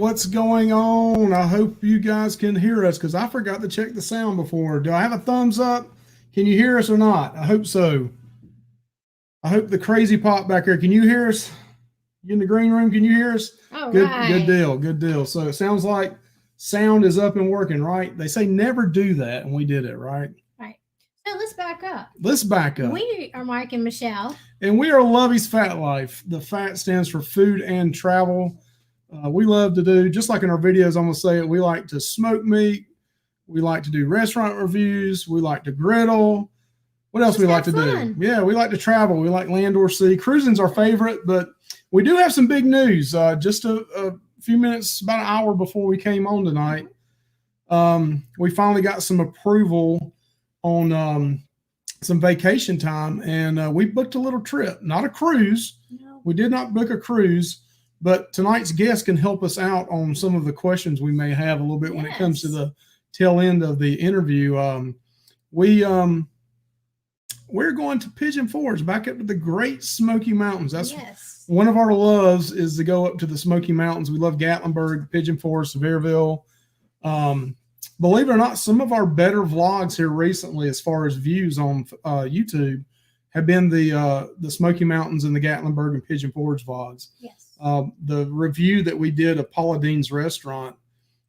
what's going on? I hope you guys can hear us because I forgot to check the sound before. Do I have a thumbs up? Can you hear us or not? I hope so. I hope the crazy pop back there. Can you hear us? You in the green room? Can you hear us? All good, right. Good deal. Good deal. So it sounds like sound is up and working, right? They say never do that, and we did it, right? Right. So let's back up. Let's back up. We are Mike and Michelle. And we are Luvy's Fat Life. The fat stands for food and travel. We love to do, just like in our videos, I'm going to say it, we like to smoke meat. We like to do restaurant reviews. We like to griddle. What else we like to do? Yeah, we like to travel. We like land or sea. Cruising's our favorite, but we do have some big news. Just a few minutes, about an hour before we came on tonight, we finally got some approval on some vacation time, and we booked a little trip. Not a cruise. No. We did not book a cruise, but tonight's guest can help us out on some of the questions we may have a little bit when it comes to the tail end of the interview. We're going to Pigeon Forge, back up to the Great Smoky Mountains. That's one of our loves, is to go up to the Smoky Mountains. We love Gatlinburg, Pigeon Forge, Sevierville. Believe it or not, some of our better vlogs here recently, as far as views on YouTube, have been the Smoky Mountains and the Gatlinburg and Pigeon Forge vlogs. Yes. The review that we did of Paula Dean's restaurant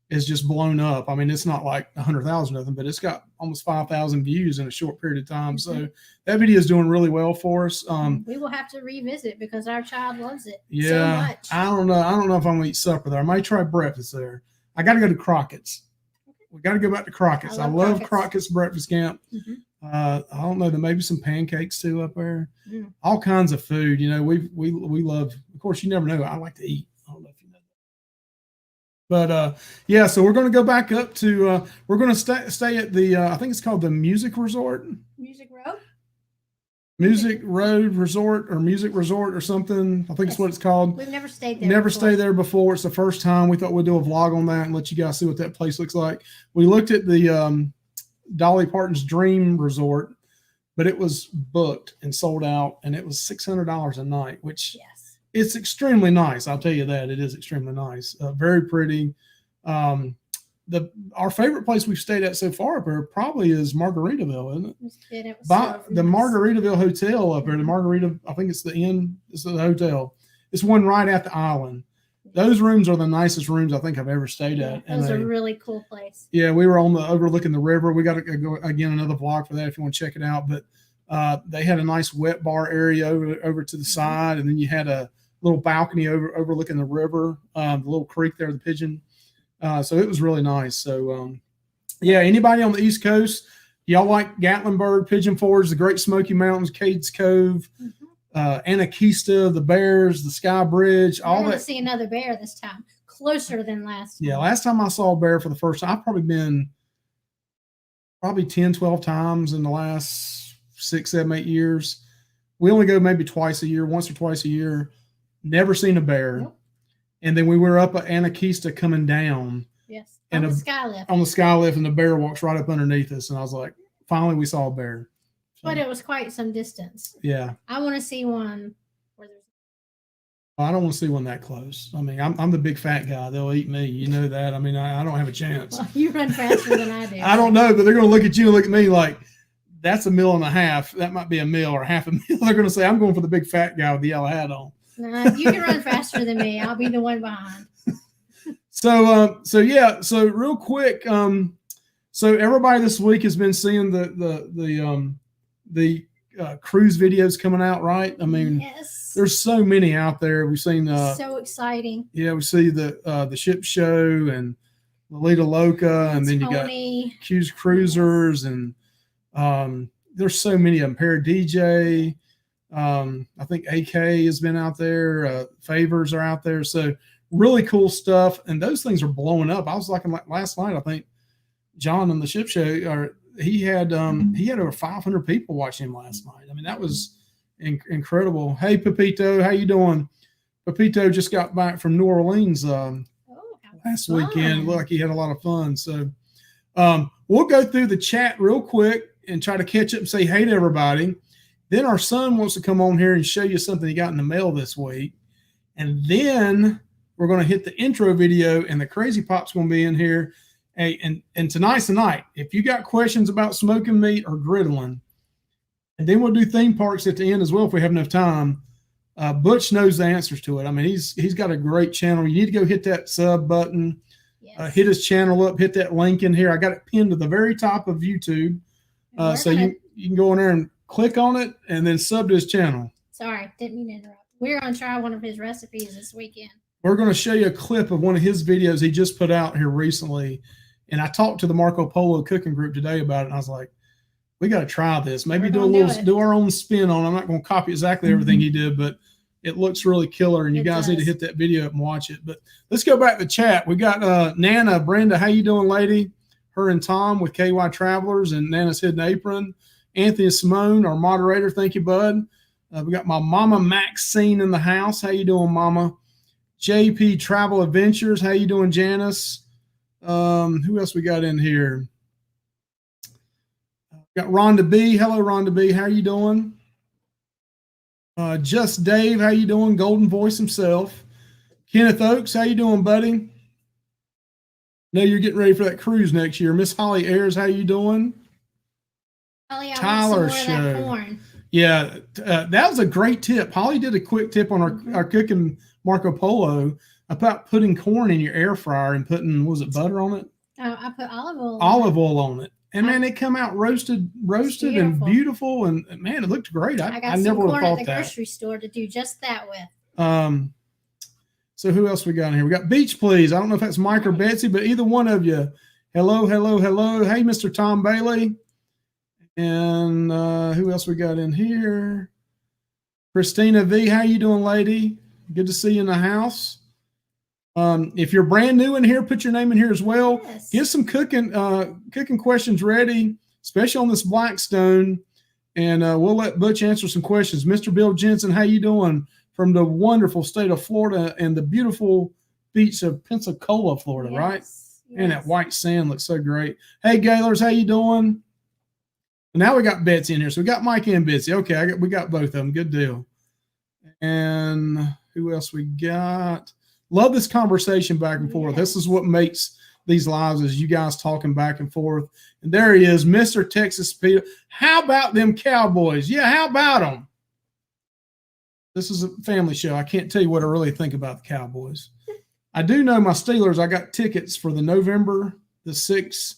is just blown up. I mean, it's not like 100,000 of them, but it's got almost 5,000 views in a short period of time. So that video is doing really well for us. We will have to revisit because our child loves it so much. I don't know if I'm going to eat supper there. I might try breakfast there. I got to go to Crockett's. We got to go back to Crockett's. I love Crockett's breakfast camp. I don't know. There may be some pancakes too up there. All kinds of food. You know, we love. Of course, you never know. I like to eat. I don't know if you know that. But yeah, so we're going to go back up to. We're going to stay at the. I think it's called the Music Resort. Music Road. Music Road Resort or Music Resort or something. I think it's what it's called. We've never stayed there. Never stayed there before. It's the first time. We thought we'd do a vlog on that and let you guys see what that place looks like. We looked at the Dolly Parton's Dream Resort, but it was booked and sold out, and it was $600 a night, which it's extremely nice. I'll tell you that. It is extremely nice. Very pretty. Our favorite place we've stayed at so far up here probably is Margaritaville, isn't it? It was the Margaritaville Hotel up there. The Margarita, I think it's the inn. It's the hotel. It's one right at the island. Those rooms are the nicest rooms I think I've ever stayed at. It was a really cool place. Yeah, we were overlooking the river. We got to go again, another vlog for that if you want to check it out. But they had a nice wet bar area over to the side, and then you had a little balcony overlooking the river, the little creek there, the Pigeon. So it was really nice. So yeah, anybody on the East Coast, y'all like Gatlinburg, Pigeon Forge, the Great Smoky Mountains, Cades Cove, Anakeesta, the Bears, the Sky Bridge, all that. I want to see another bear this time, closer than last time. Yeah, last time I saw a bear for the first time, I've probably been 10, 12 times in the last 6, 7, 8 years. We only go maybe twice a year, once or twice a year. Never seen a bear. Nope. And then we were up at Anakeesta coming down. Yes, on the sky lift. On the sky lift, and the bear walks right up underneath us. And I was like, finally, we saw a bear. So, but it was quite some distance. Yeah. I want to see one where there's. I don't want to see one that close. I mean, I'm the big fat guy. They'll eat me. You know that. I mean, I don't have a chance. Well, you run faster than I do. I don't know, but they're going to look at you and look at me like, that's a meal and a half. That might be a meal or half a meal. They're going to say, I'm going for the big fat guy with the yellow hat on. You can run faster than me. I'll be the one behind. So yeah. So real quick. So everybody this week has been seeing the cruise videos coming out, right? I mean, there's so many out there. We've seen so exciting. Yeah, we see the ship show and Lolita Loca, and then you got Q's Cruisers, and there's so many of them. Pair DJ. I think AK has been out there. Favors are out there. So really cool stuff. And those things are blowing up. I was like last night, I think John on the ship show, he had over 500 people watching him last night. I mean, that was incredible. Hey, Pepito, how you doing? Pepito just got back from New Orleans last weekend. Looked like he had a lot of fun. So we'll go through the chat real quick and try to catch up and say hey to everybody. Then our son wants to come on here and show you something he got in the mail this week. And then We're going to hit the intro video, and the Crazy Pop's going to be in here. Hey, and tonight's the night. If you got questions about smoking meat or griddling, and then we'll do theme parks at the end as well if we have enough time. Butch knows the answers to it. I mean, he's got a great channel. You need to go hit that sub button, hit his channel up, hit that link in here. I got it pinned to the very top of YouTube. So you can go in there and click on it and then sub to his channel. Sorry, didn't mean to interrupt. We're going to try one of his recipes this weekend. We're going to show you a clip of one of his videos he just put out here recently. And I talked to the Marco Polo cooking group today about it, and I was like, we got to try this. Maybe do our own spin on it. I'm not going to copy exactly everything he did, but it looks really killer, and you guys need to hit that video up and watch it. But let's go back to the chat. We got Nana, Brenda, how you doing, lady? Her and Tom with KY Travelers and Nana's Hidden Apron. Anthony and Simone, our moderator. Thank you, bud. We got my mama Maxine in the house. How you doing, mama? JP Travel Adventures. How you doing, Janice? Who else we got in here? Got Rhonda B. Hello, Rhonda B. How you doing? Just Dave. How you doing? Golden Voice himself. Kenneth Oakes. How you doing, buddy? Know you're getting ready for that cruise next year. Miss Holly Ayers. How you doing? Holly, Tyler show. Yeah, that was a great tip. Holly did a quick tip on our cooking Marco Polo about putting corn in your air fryer and putting, was it butter on it? Oh, I put olive oil on it. And man, it come out roasted and beautiful, and man, it looked great. I never would have thought that. I got some corn at the grocery store to do just that with. So who else we got in here? We got Beach Please. I don't know if that's Mike or Betsy, but either one of you. Hello. Hey, Mr. Tom Bailey. And who else we got in here? Christina V. How you doing, lady? Good to see you in the house. If you're brand new in here, put your name in here as well. Yes. Get some cooking questions ready, especially on this Blackstone. And we'll let Butch answer some questions. Mr. Bill Jensen, how you doing? From the wonderful state of Florida and the beautiful beach of Pensacola, Florida, right? Yes. And that white sand looks so great. Hey, Gaylors, how you doing? And now we got Betsy in here. So we got Mike and Betsy. Okay, we got both of them. Good deal. And who else we got? Love this conversation back and forth. This is what makes these lives, is you guys talking back and forth. And there he is, Mr. Texas Speed. How about them Cowboys? Yeah, how about them? This is a family show. I can't tell you what I really think about the Cowboys. I do know my Steelers. I got tickets for the November the 6th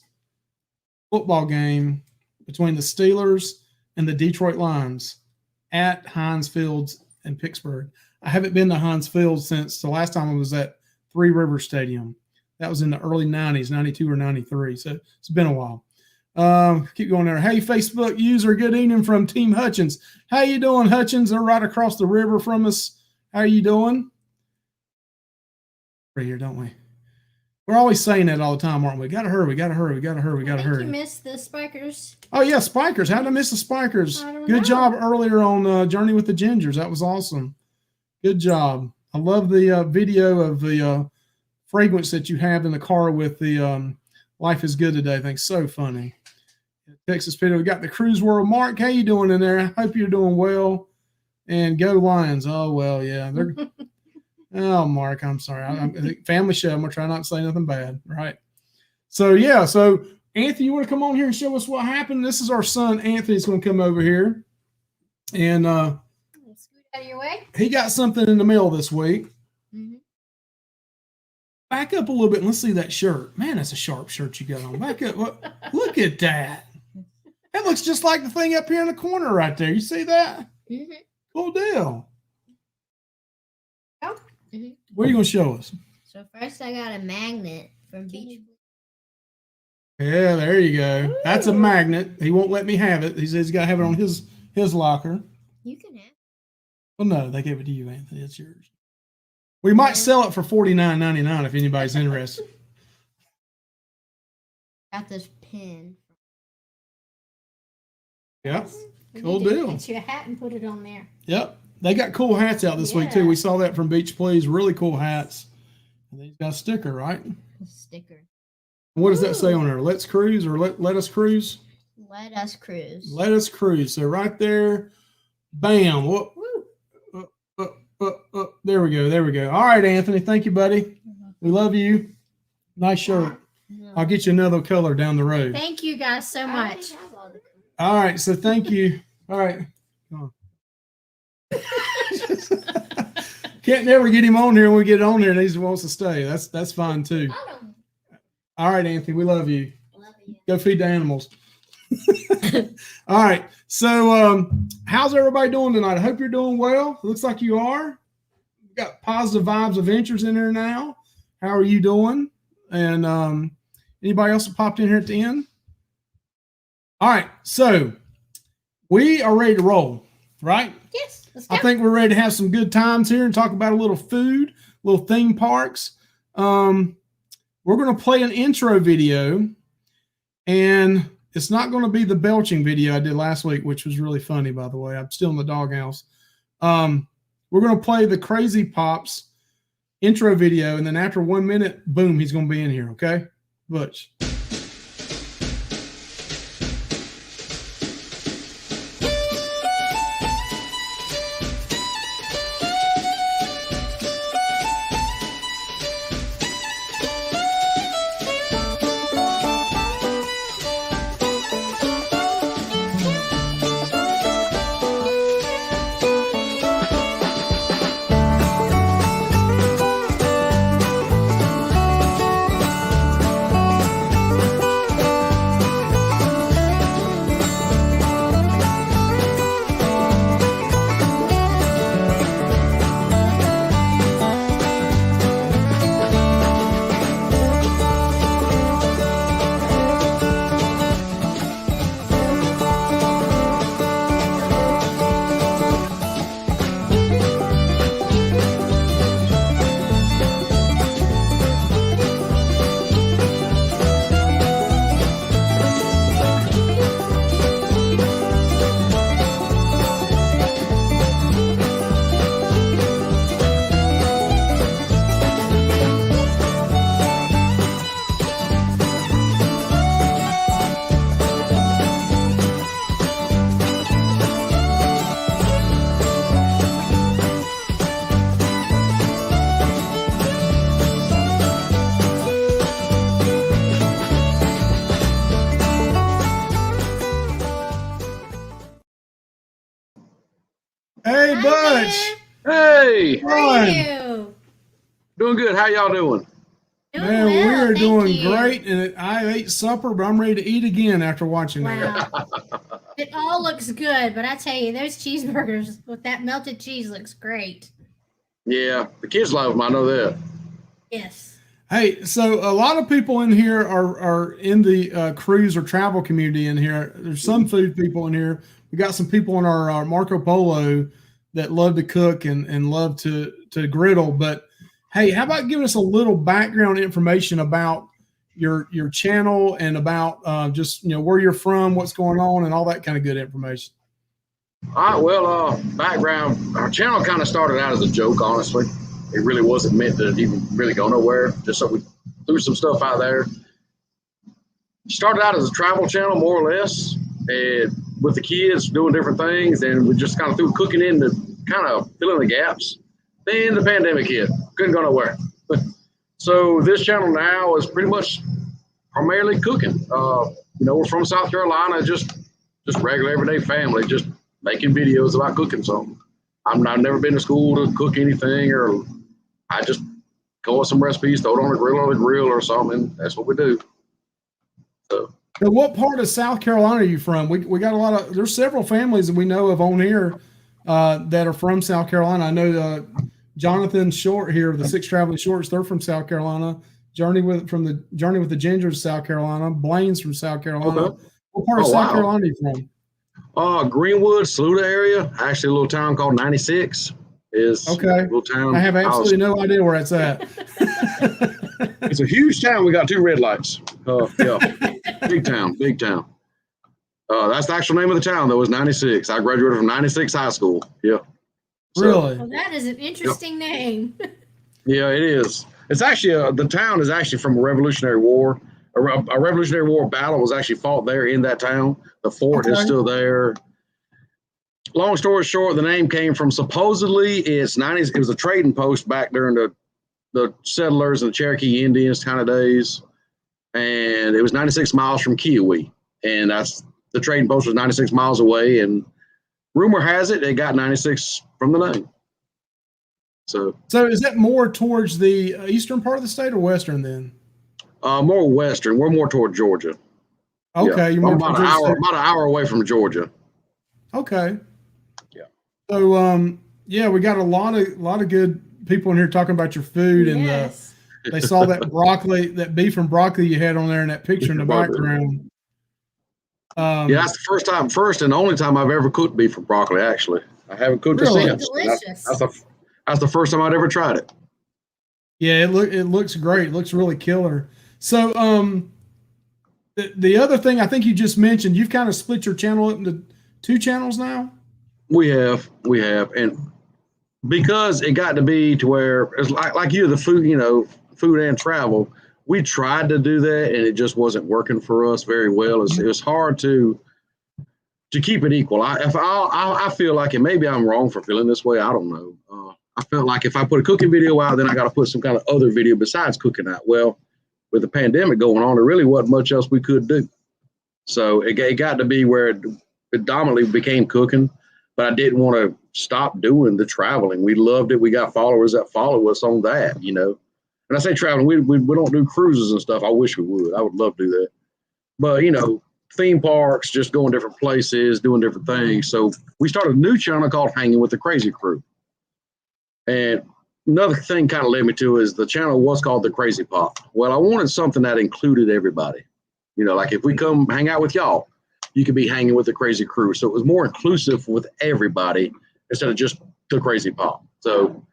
football game between the Steelers and the Detroit Lions at Heinz Fields in Pittsburgh. I haven't been to Heinz Field since the last time I was at Three Rivers Stadium. That was in the early 90s, 92 or 93. So it's been a while. Keep going there. Hey, Facebook user, good evening from Team Hutchins. How you doing, Hutchins? They're right across the river from us. How are you doing? Right here, don't we? We're always saying that all the time, aren't we? Got to hurry. We got to hurry. You missed the Spikers. Oh, yeah, Spikers. How did I miss the Spikers? Good job earlier on Journey with the Gingers. That was awesome. Good job. I love the video of the fragrance that you have in the car with the Life is Good Today. Thanks. So funny. Texas Peter, we got the Cruise World. Mark, how you doing in there? I hope you're doing well. And go Lions. Oh, well, yeah. Oh, Mark, I'm sorry. I think family show. I'm going to try not to say nothing bad, right? So, yeah. So, Anthony, you want to come on here and show us what happened? This is our son, Anthony's going to come over here. And scoot out of your way. He got something in the mail this week. Mm-hmm. Back up a little bit and let's see that shirt. Man, that's a sharp shirt you got on. Back up. Look at that. That looks just like the thing up here in the corner right there. You see that? Mm-hmm. Cool deal. Oh. Mm-hmm. What are you going to show us? So first I got a magnet from Beach. Yeah, there you go. Ooh. That's a magnet. He won't let me have it. He says he's got to have it on his locker. You can have it. Well, no, they gave it to you, Anthony. It's yours. We might sell it for $49.99 if anybody's interested. Got this pin. Yep. Cool deal. Get you a hat and put it on there. Yep. They got cool hats out this week, too. We saw that from Beach Please. Really cool hats. And he's got a sticker, right? A sticker. What does that say on there? Let's cruise or let us cruise? Let us cruise. Let us cruise. So right there, bam. Whoop. there we go. There we go. All right, Anthony. Thank you, buddy. We love you. Nice shirt. I'll get you another color down the road. Thank you guys so much. All right. So thank you. All right. Come on. Can't never get him on here when we get on here and he wants to stay. That's fine too. All right, Anthony. We love you. Go feed the animals. All right. So how's everybody doing tonight? I hope you're doing well. It looks like you are. We've got positive vibes adventures in there now. How are you doing? And anybody else that popped in here at the end? All right. So we are ready to roll, right? Yes. Let's go. I think we're ready to have some good times here and talk about a little food, little theme parks. We're going to play an intro video, and it's not going to be the belching video I did last week, which was really funny, by the way. I'm still in the doghouse. We're going to play the Crazy Pops intro video, and then after 1 minute, boom, he's going to be in here, okay? Butch. Hey, Butch. Hey, How are you? doing good. How y'all doing? Man, well, we are thank doing you. great, and I ate supper, but I'm ready to eat again after watching that. Wow. It all looks good, but I tell you, those cheeseburgers with that melted cheese looks great. Yeah, the kids love them. I know that. Yes. Hey, so a lot of people in here are in the cruise or travel community in here. There's some food people in here. We got some people in our Marco Polo that love to cook and love to griddle. But hey, how about giving us a little background information about your channel and about just where you're from, what's going on, and all that kind of good information. All right, well, background. Our channel kind of started out as a joke, honestly. It really wasn't meant to even really go nowhere. Just so we threw some stuff out there. Started out as a travel channel, more or less, and with the kids doing different things, and we just kind of threw cooking in to kind of fill in the gaps. Then the pandemic hit. Couldn't go nowhere. So this channel now is pretty much primarily cooking. We're from South Carolina, just regular everyday family, just making videos about cooking something. I've never been to school to cook anything, or I just go with some recipes, throw it on the grill or something. That's what we do. So what part of South Carolina are you from? We got there's several families that we know of on here that are from South Carolina. I know Jonathan Short here of the Six Traveling Shorts, they're from South Carolina. Journey with the Gingers, South Carolina. Blaine's from South Carolina. Okay. What part of South Carolina are you from? Greenwood, Saluda area. Actually, a little town called 96 is okay. A little town. I have absolutely no idea where it's at. It's a huge town. We got 2 red lights. Yeah, big town. That's the actual name of the town, though, is 96. I graduated from 96 high school. Yeah. Really? Well, that is an interesting name. Yeah, it is. It's actually the town is actually from a Revolutionary War. A Revolutionary War battle was actually fought there in that town. The fort is still there. long story short, the name came from supposedly it's 90s. It was a trading post back during the settlers and the Cherokee Indians kind of days. And it was 96 miles from Kiowee. And that's the trading post was 96 miles away. And rumor has it, they got 96 from the name. So is that more towards the eastern part of the state or western then? More western. We're more toward Georgia. Okay, yeah. you're more about an hour away from Georgia. Okay. Yeah. So yeah, we got a lot of good people in here talking about your food, and they saw that broccoli, that beef and broccoli you had on there in that picture in the background. Yeah, that's the first and only time I've ever cooked beef and broccoli. Actually, I haven't cooked it since. Delicious. That's the first time I'd ever tried it. Yeah, it looks great. It looks really killer. So the other thing I think you just mentioned, you've kind of split your channel up into 2 channels now. We have, and because it got to be to where it's like you, the food, food and travel. We tried to do that, and it just wasn't working for us very well. It was hard to keep it equal. I feel like, and maybe I'm wrong for feeling this way. I don't know. I felt like if I put a cooking video out, then I got to put some kind of other video besides cooking out. Well, with the pandemic going on, there really wasn't much else we could do. So it got to be where it predominantly became cooking, but I didn't want to stop doing the traveling. We loved it. We got followers that follow us on that, And I say traveling, we don't do cruises and stuff. I wish we would. I would love to do that. But, theme parks, just going different places, doing different things. So we started a new channel called Hanging with the Crazy Crew. And another thing kind of led me to is the channel was called The Crazy Pop. Well, I wanted something that included everybody. Like if we come hang out with y'all, you could be hanging with the Crazy Crew. So it was more inclusive with everybody instead of just The Crazy Pop. So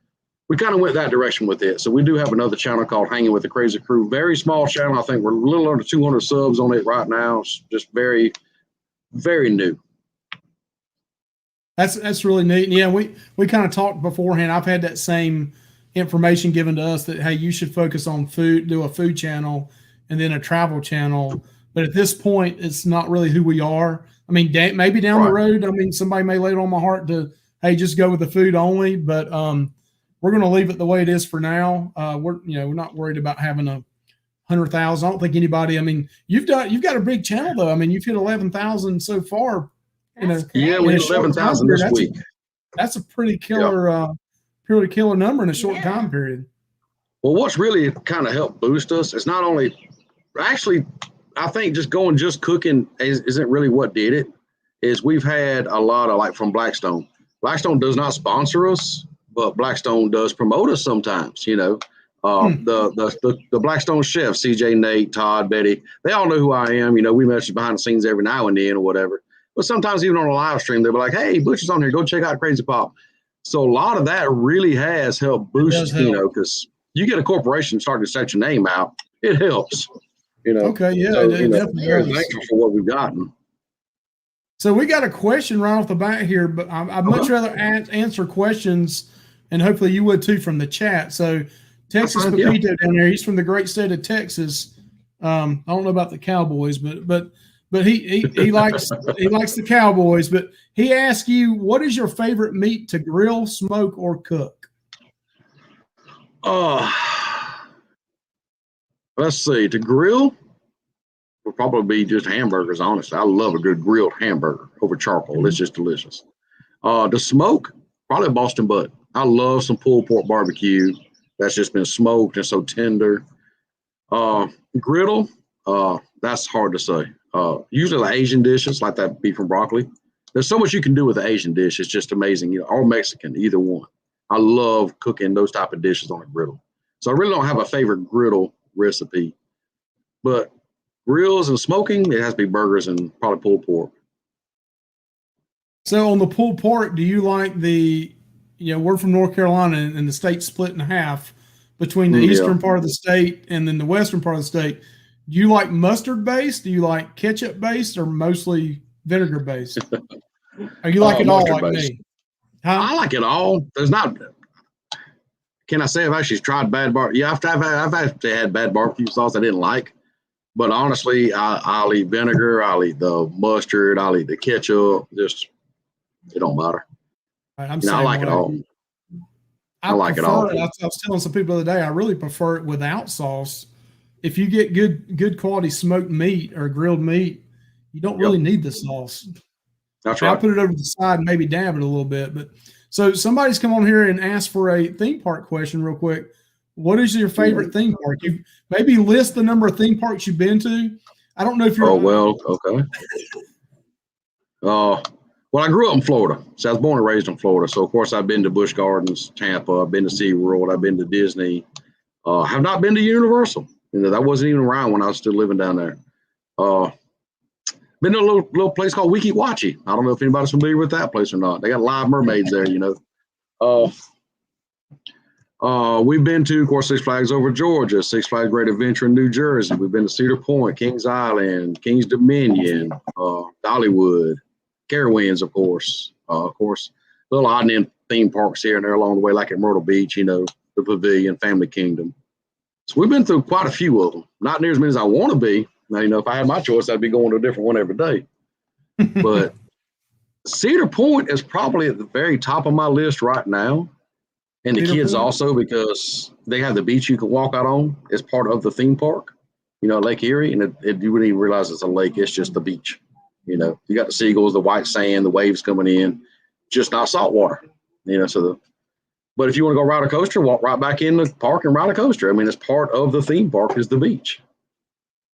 we kind of went that direction with it. So we do have another channel called Hanging with the Crazy Crew. Very small channel. I think we're a little under 200 subs on it right now. It's just very, very new. That's really neat. And yeah, we kind of talked beforehand. I've had that same information given to us that, hey, you should focus on food, do a food channel and then a travel channel. But at this point, it's not really who we are. I mean, maybe down the road, somebody may lay it on my heart to, hey, just go with the food only. But we're going to leave it the way it is for now. We're not worried about having 100,000. I don't think anybody. You've got a big channel though. You've hit 11,000 so far. Yeah, we hit 11,000 this week. That's a pretty killer, number in a short time period. Well, what's really kind of helped boost us is not only, actually, I think just cooking isn't really what did it. Is we've had a lot of, like, from Blackstone. Blackstone does not sponsor us, but Blackstone does promote us sometimes. The Blackstone chefs, CJ, Nate, Todd, Betty, they all know who I am. We message behind the scenes every now and then or whatever. But sometimes even on a live stream, they'll be like, hey, Butcher's on here. Go check out Crazy Pop. So a lot of that really has helped boost, because you get a corporation starting to set your name out, it helps. Okay, yeah. So, very thankful for what we've gotten. So we got a question right off the bat here, but I'd much rather answer questions, and hopefully you would too, from the chat. So Texas Pepito down there, he's from the great state of Texas. I don't know about the Cowboys, but he likes the Cowboys. But he asked you, what is your favorite meat to grill, smoke, or cook? Let's see. To grill would probably be just hamburgers, honestly. I love a good grilled hamburger over charcoal. It's just delicious. To smoke, probably a Boston butt. I love some pulled pork barbecue that's just been smoked and so tender. Griddle, that's hard to say. Usually the Asian dishes, like that beef and broccoli. There's so much you can do with the Asian dish. It's just amazing. Or Mexican, either one. I love cooking those type of dishes on a griddle. So I really don't have a favorite griddle recipe. But grills and smoking, it has to be burgers and probably pulled pork. So on the pulled pork, do you like we're from North Carolina and the state's split in half between the eastern part of the state and then the western part of the state. Do you like mustard based? Do you like ketchup based, or mostly vinegar based? Or you like it all like based. Me? Huh? I like it all. There's not. Can I say I've actually tried bad barbecue? Yeah, I've actually had bad barbecue sauce I didn't like. But honestly, I'll eat vinegar. I'll eat the mustard. I'll eat the ketchup. Just It don't matter. I'm I like it all. I like it all. I was telling some people the other day, I really prefer it without sauce. If you get good quality smoked meat or grilled meat, you don't really need the sauce. That's right. I'll put it over the side and maybe dab it a little bit. But so somebody's come on here and asked for a theme park question real quick. What is your favorite theme park? You maybe list the number of theme parks you've been to. I don't know if you're. Oh, well, okay. Well, I grew up in Florida. So I was born and raised in Florida. So, of course, I've been to Busch Gardens, Tampa. I've been to SeaWorld. I've been to Disney. Have not been to Universal. That wasn't even around when I was still living down there. Been to a little place called Weeki Wachee. I don't know if anybody's familiar with that place or not. They got live mermaids there, We've been to, of course, Six Flags over Georgia, Six Flags Great Adventure in New Jersey. We've been to Cedar Point, Kings Island, Kings Dominion, Dollywood, Carowinds, of course. Little odd and end theme parks here and there along the way, like at Myrtle Beach, the Pavilion, Family Kingdom. So we've been through quite a few of them. Not near as many as I want to be. Now, if I had my choice, I'd be going to a different one every day. But Cedar Point is probably at the very top of my list right now. And the kids also, because they have the beach you can walk out on as part of the theme park, Lake Erie. And you wouldn't even realize it's a lake. It's just the beach. You got the seagulls, the white sand, the waves coming in, just not salt water. But if you want to go ride a coaster, walk right back in the park and ride a coaster. I mean, it's part of the theme park is the beach.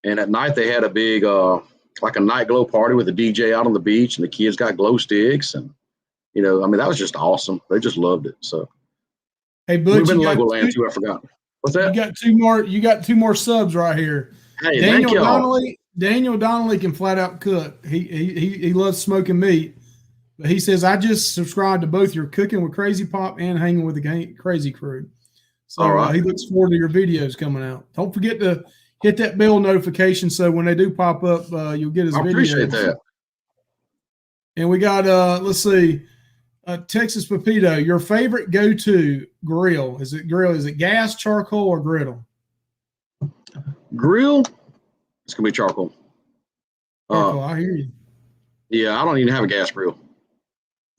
And at night they had a big, like a night glow party with a DJ out on the beach, and the kids got glow sticks. And, that was just awesome. They just loved it. So, hey, Butch, we've been to Legoland too. I forgot. What's that? You got two more subs right here. Hey, thank y'all. Daniel Donnelly can flat out cook. He loves smoking meat. But he says, I just subscribed to both your Cooking with Crazy Pop and Hanging with the Crazy Crew. So he looks forward to your videos coming out. Don't forget to hit that bell notification so when they do pop up, you'll get his videos. I appreciate that. And we got, let's see, Texas Pepito, your favorite go-to grill. Is it gas, charcoal, or griddle? Grill? It's going to be charcoal. Charcoal, I hear you. Yeah, I don't even have a gas grill.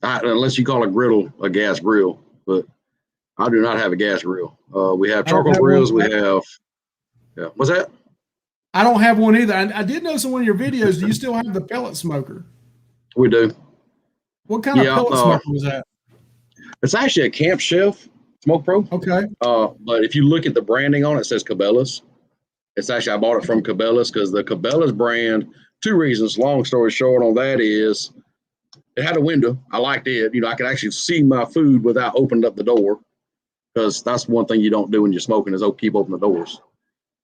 Unless you call a griddle a gas grill, but I do not have a gas grill. We have charcoal grills. We have, what's that? I don't have one either. I did notice in one of your videos, do you still have the pellet smoker? We do. What kind of pellet smoker was that? It's actually a Camp Chef Smoke Pro. Okay. But if you look at the branding on it, it says Cabela's. It's actually, I bought it from Cabela's because the Cabela's brand, two reasons. Long story short on that is, it had a window. I liked it. I could actually see my food without opening up the door, because that's one thing you don't do when you're smoking is keep open the doors.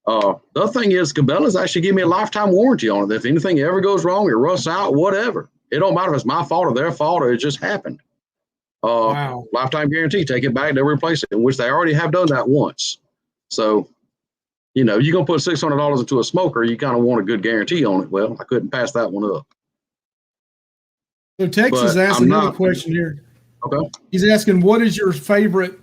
The other thing is Cabela's actually give me a lifetime warranty on it. If anything ever goes wrong, it rusts out, whatever. It don't matter if it's my fault or their fault or it just happened. Wow. Lifetime guarantee. Take it back, they'll replace it, which they already have done that once. So, you're going to put $600 into a smoker, you kind of want a good guarantee on it. Well, I couldn't pass that one up. So Texas asked another question here. Okay. He's asking, what is your favorite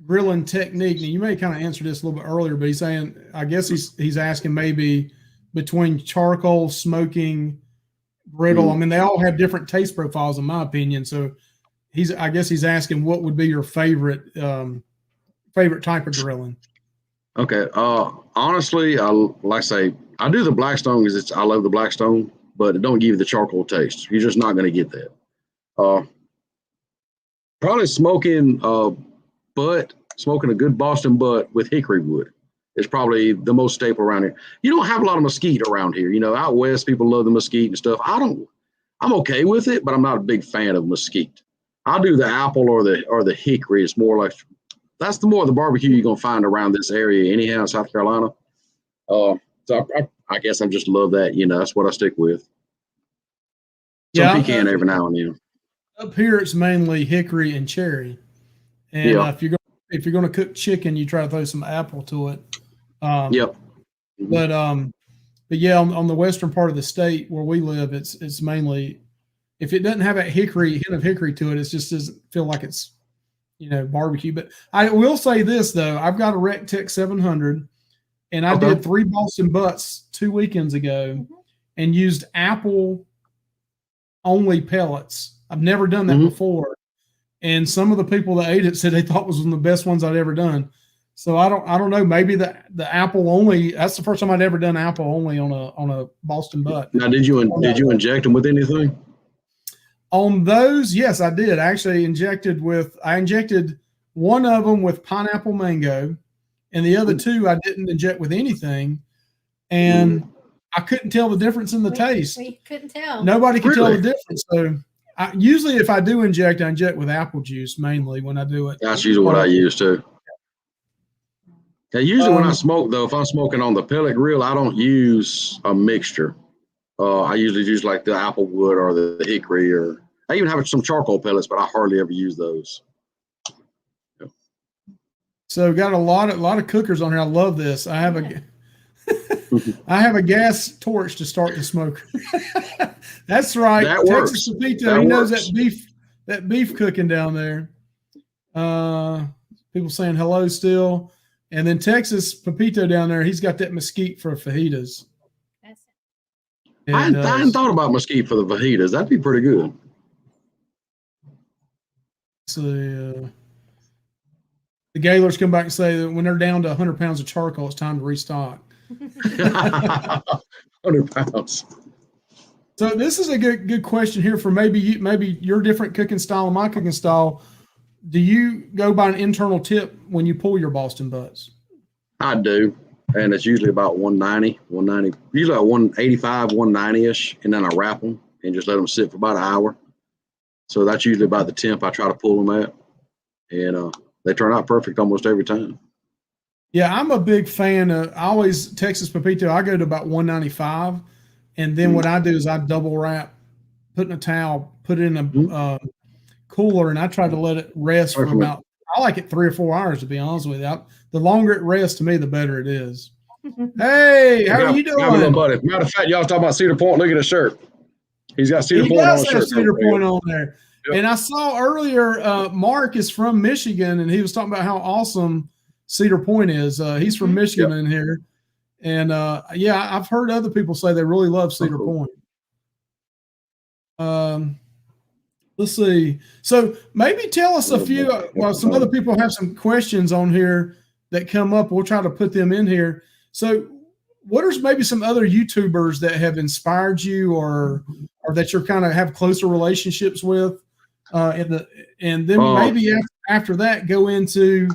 grilling technique? Now, you may kind of answer this a little bit earlier, but he's saying, I guess he's asking maybe between charcoal, smoking, griddle. Mm-hmm. I mean, they all have different taste profiles, in my opinion. So I guess he's asking what would be your favorite type of grilling. Okay. Honestly, like I say, I do the blackstone because I love the blackstone, but it don't give you the charcoal taste. You're just not going to get that. Probably smoking a good Boston butt with hickory wood is probably the most staple around here. You don't have a lot of mesquite around here. Out west, people love the mesquite and stuff. I'm okay with it, but I'm not a big fan of mesquite. I'll do the apple or the hickory. It's more like, that's the more of the barbecue you're going to find around this area anyhow in South Carolina. So I guess I just love that. That's what I stick with. Some pecan every now and then. Up here, it's mainly hickory and cherry. And if you're going to cook chicken, you try to throw some apple to it. Yep. Mm-hmm. But yeah, on the western part of the state where we live, it's mainly, if it doesn't have a hint of hickory to it, it just doesn't feel like it's, barbecue. But I will say this though, I've got a Rectech 700, and I did 3 Boston butts 2 weekends ago, and used apple only pellets, I've never done that Mhm. before. And some of the people that ate it said they thought it was one of the best ones I'd ever done. So I don't know. Maybe the apple only. That's the first time I'd ever done apple only on a Boston butt. Now, did you inject them with anything? On those, yes, I did. I injected one of them with pineapple mango, and the other two I didn't inject with anything. And I couldn't tell the difference in the taste. We couldn't tell. Nobody could tell Really? the difference. So usually if I do inject, I inject with apple juice mainly when I do it. That's usually what I use too. Now, usually when I smoke, though, if I'm smoking on the pellet grill, I don't use a mixture. I usually use like the apple wood or the hickory, or I even have some charcoal pellets, but I hardly ever use those. So got a lot of cookers on here. I love this. I have a gas torch to start the smoker. That's right. That Texas works. Pepito. He knows that beef cooking down there. People saying hello still. And then Texas Pepito down there, he's got that mesquite for fajitas. I hadn't thought about mesquite for the fajitas. That'd be pretty good. So the Gaylors come back and say that when they're down to 100 pounds of charcoal, it's time to restock. 100 pounds. So this is a good question here for maybe your different cooking style and my cooking style. Do you go by an internal tip when you pull your Boston butts? I do. And it's usually about 190, usually about 185, 190-ish. And then I wrap them and just let them sit for about an hour. So that's usually about the temp I try to pull them at. And they turn out perfect almost every time. Yeah, I'm a big fan of Texas Pepito. I go to about 195. And then what I do is I double wrap, put in a towel, put it in a cooler, and I try to let it rest for about, I like it 3 or 4 hours, to be honest with you. The longer it rests, to me, the better it is. Hey, how are you doing? Little buddy. Matter of fact, y'all talking about Cedar Point. Look at his shirt. He's got Cedar Point on his shirt. Cedar Point on there. Yep. And I saw earlier, Mark is from Michigan, and he was talking about how awesome Cedar Point is. He's from Michigan in here. And yeah, I've heard other people say they really love Cedar Point. Let's see. So maybe tell us a few. Some other people have some questions on here that come up. We'll try to put them in here. So, what are maybe some other YouTubers that have inspired you, or that you're kind of have closer relationships with? And then maybe after that, go into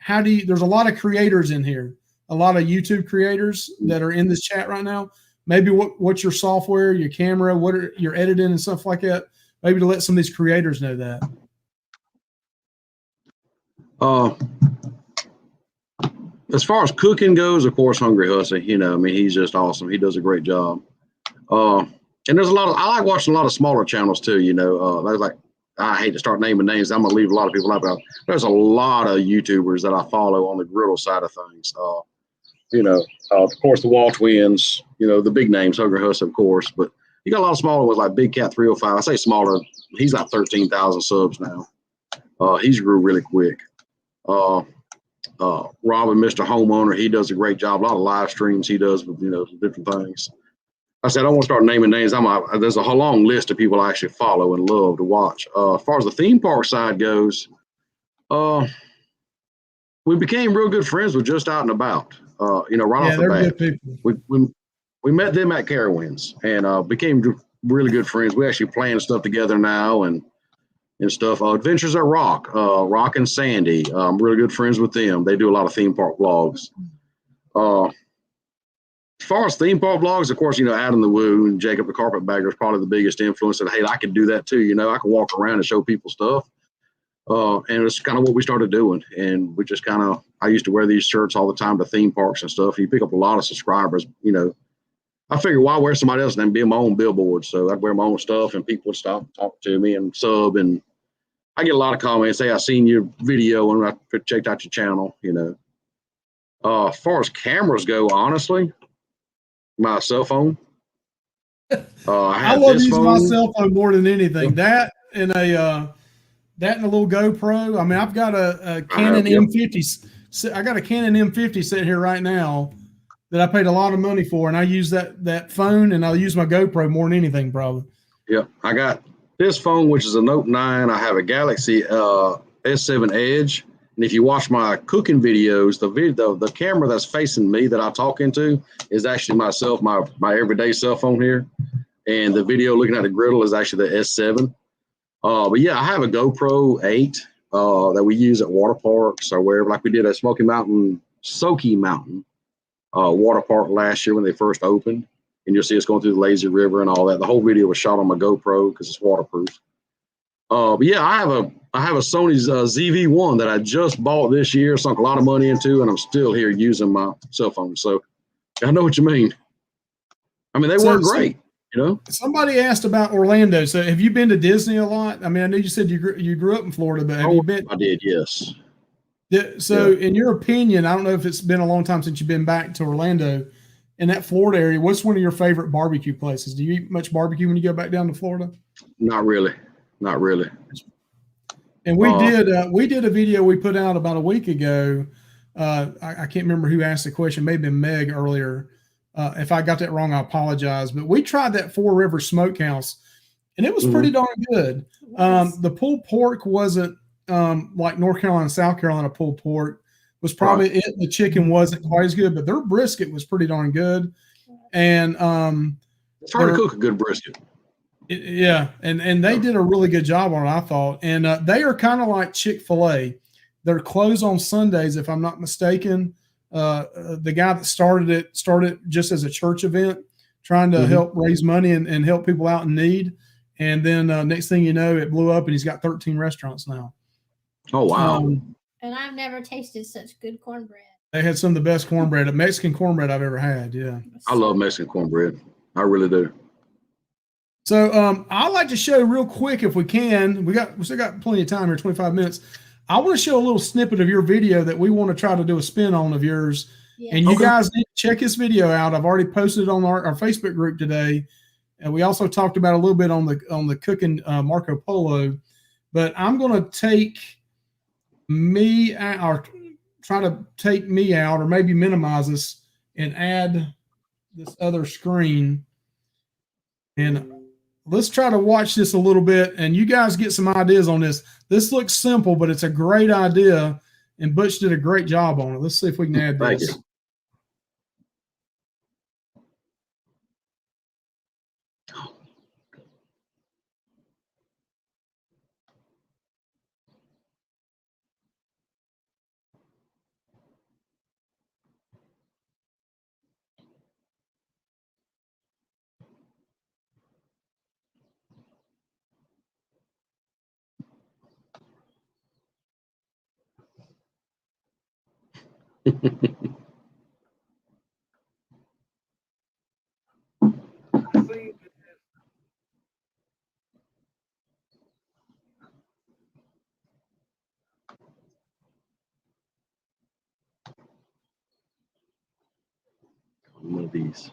there's a lot of creators in here. A lot of YouTube creators that are in this chat right now. Maybe what's your software, your camera, what are your editing and stuff like that. Maybe to let some of these creators know that. As far as cooking goes, of course, Hungry Hussy. He's just awesome. He does a great job. And there's I like watching a lot of smaller channels too. There's like, I hate to start naming names. I'm gonna leave a lot of people out, but there's a lot of YouTubers that I follow on the griddle side of things. Of course, the Wall Twins, the big names, Hungry Hussy, of course, but you got a lot of smaller ones like Big Cat 305. I say smaller. He's got 13,000 subs now. He's grew really quick. Robin, Mr. Homeowner, he does a great job. A lot of live streams he does with, different things. I said, I don't want to start naming names. There's a whole long list of people I actually follow and love to watch. As far as the theme park side goes, we became real good friends with Just Out and About. Right off the bat. Good people. We met them at Carowinds and became really good friends. We actually plan stuff together now and stuff. Adventures at Rock and Sandy. I'm really good friends with them. They do a lot of theme park vlogs. As far as theme park vlogs, of course, Adam the Woo and Jacob the Carpetbagger is probably the biggest influence. And hey, I can do that too. I can walk around and show people stuff. And it's kind of what we started doing. And we just I used to wear these shirts all the time to theme parks and stuff. You pick up a lot of subscribers, I figured why wear somebody else than be my own billboard. So I'd wear my own stuff and people would stop and talk to me and sub. And I get a lot of comments, say, I seen your video and I checked out your channel, As far as cameras go, honestly, my cell phone. I love using my cell phone more than anything. That and a little GoPro. I mean, I've got a Canon M50. I got a Canon M50 sitting here right now that I paid a lot of money for, and I use that phone and I'll use my GoPro more than anything, probably. Yeah, I got this phone, which is a Note 9, I have a Galaxy S7 Edge. And if you watch my cooking videos, the camera that's facing me that I talk into is actually myself, my everyday cell phone here. And the video looking at the griddle is actually the S7. But yeah, I have a GoPro 8 that we use at water parks or wherever. Like we did at Smoky Mountain water park last year when they first opened. And you'll see us going through the lazy river and all that. The whole video was shot on my GoPro because it's waterproof. But yeah, I have a Sony's ZV-1 that I just bought this year, sunk a lot of money into, and I'm still here using my cell phone. So I know what you mean. I mean, they work great, you know. Somebody asked about Orlando. So have you been to Disney a lot? I mean, I know you said you grew up in Florida, but have you been? I did, yes. So in your opinion, I don't know if it's been a long time since you've been back to Orlando. In that Florida area, what's one of your favorite barbecue places? Do you eat much barbecue when you go back down to Florida? Not really. And we did a video we put out about a week ago. I can't remember who asked the question. Maybe Meg earlier. If I got that wrong, I apologize. But we tried that Four River Smokehouse, and it was pretty darn good. The pulled pork wasn't like North Carolina, South Carolina pulled pork. Was probably it. The chicken wasn't quite as good, but their brisket was pretty darn good. And it's hard to cook a good brisket. And they did a really good job on it, I thought. And they are kind of like Chick-fil-A. They're closed on Sundays, if I'm not mistaken. The guy that started just as a church event, trying to help raise money and help people out in need. And then next thing you know, it blew up, and he's got 13 restaurants now. Oh, wow. And I've never tasted such good cornbread. They had some of the best cornbread, Mexican cornbread I've ever had. Yeah. I love Mexican cornbread. I really do. So I'd like to show real quick, if we can, we still got plenty of time here, 25 minutes. I want to show a little snippet of your video that we want to try to do a spin on of yours. Yes. And you guys need to check this video out. I've already posted it on our Facebook group today. And we also talked about a little bit on the cooking Marco Polo. But I'm going to take me out, or try to take me out, or maybe minimize this and add this other screen. And let's try to watch this a little bit, and you guys get some ideas on this. This looks simple, but it's a great idea, and Butch did a great job on it. Let's see if we can add this. Thank you. One of these.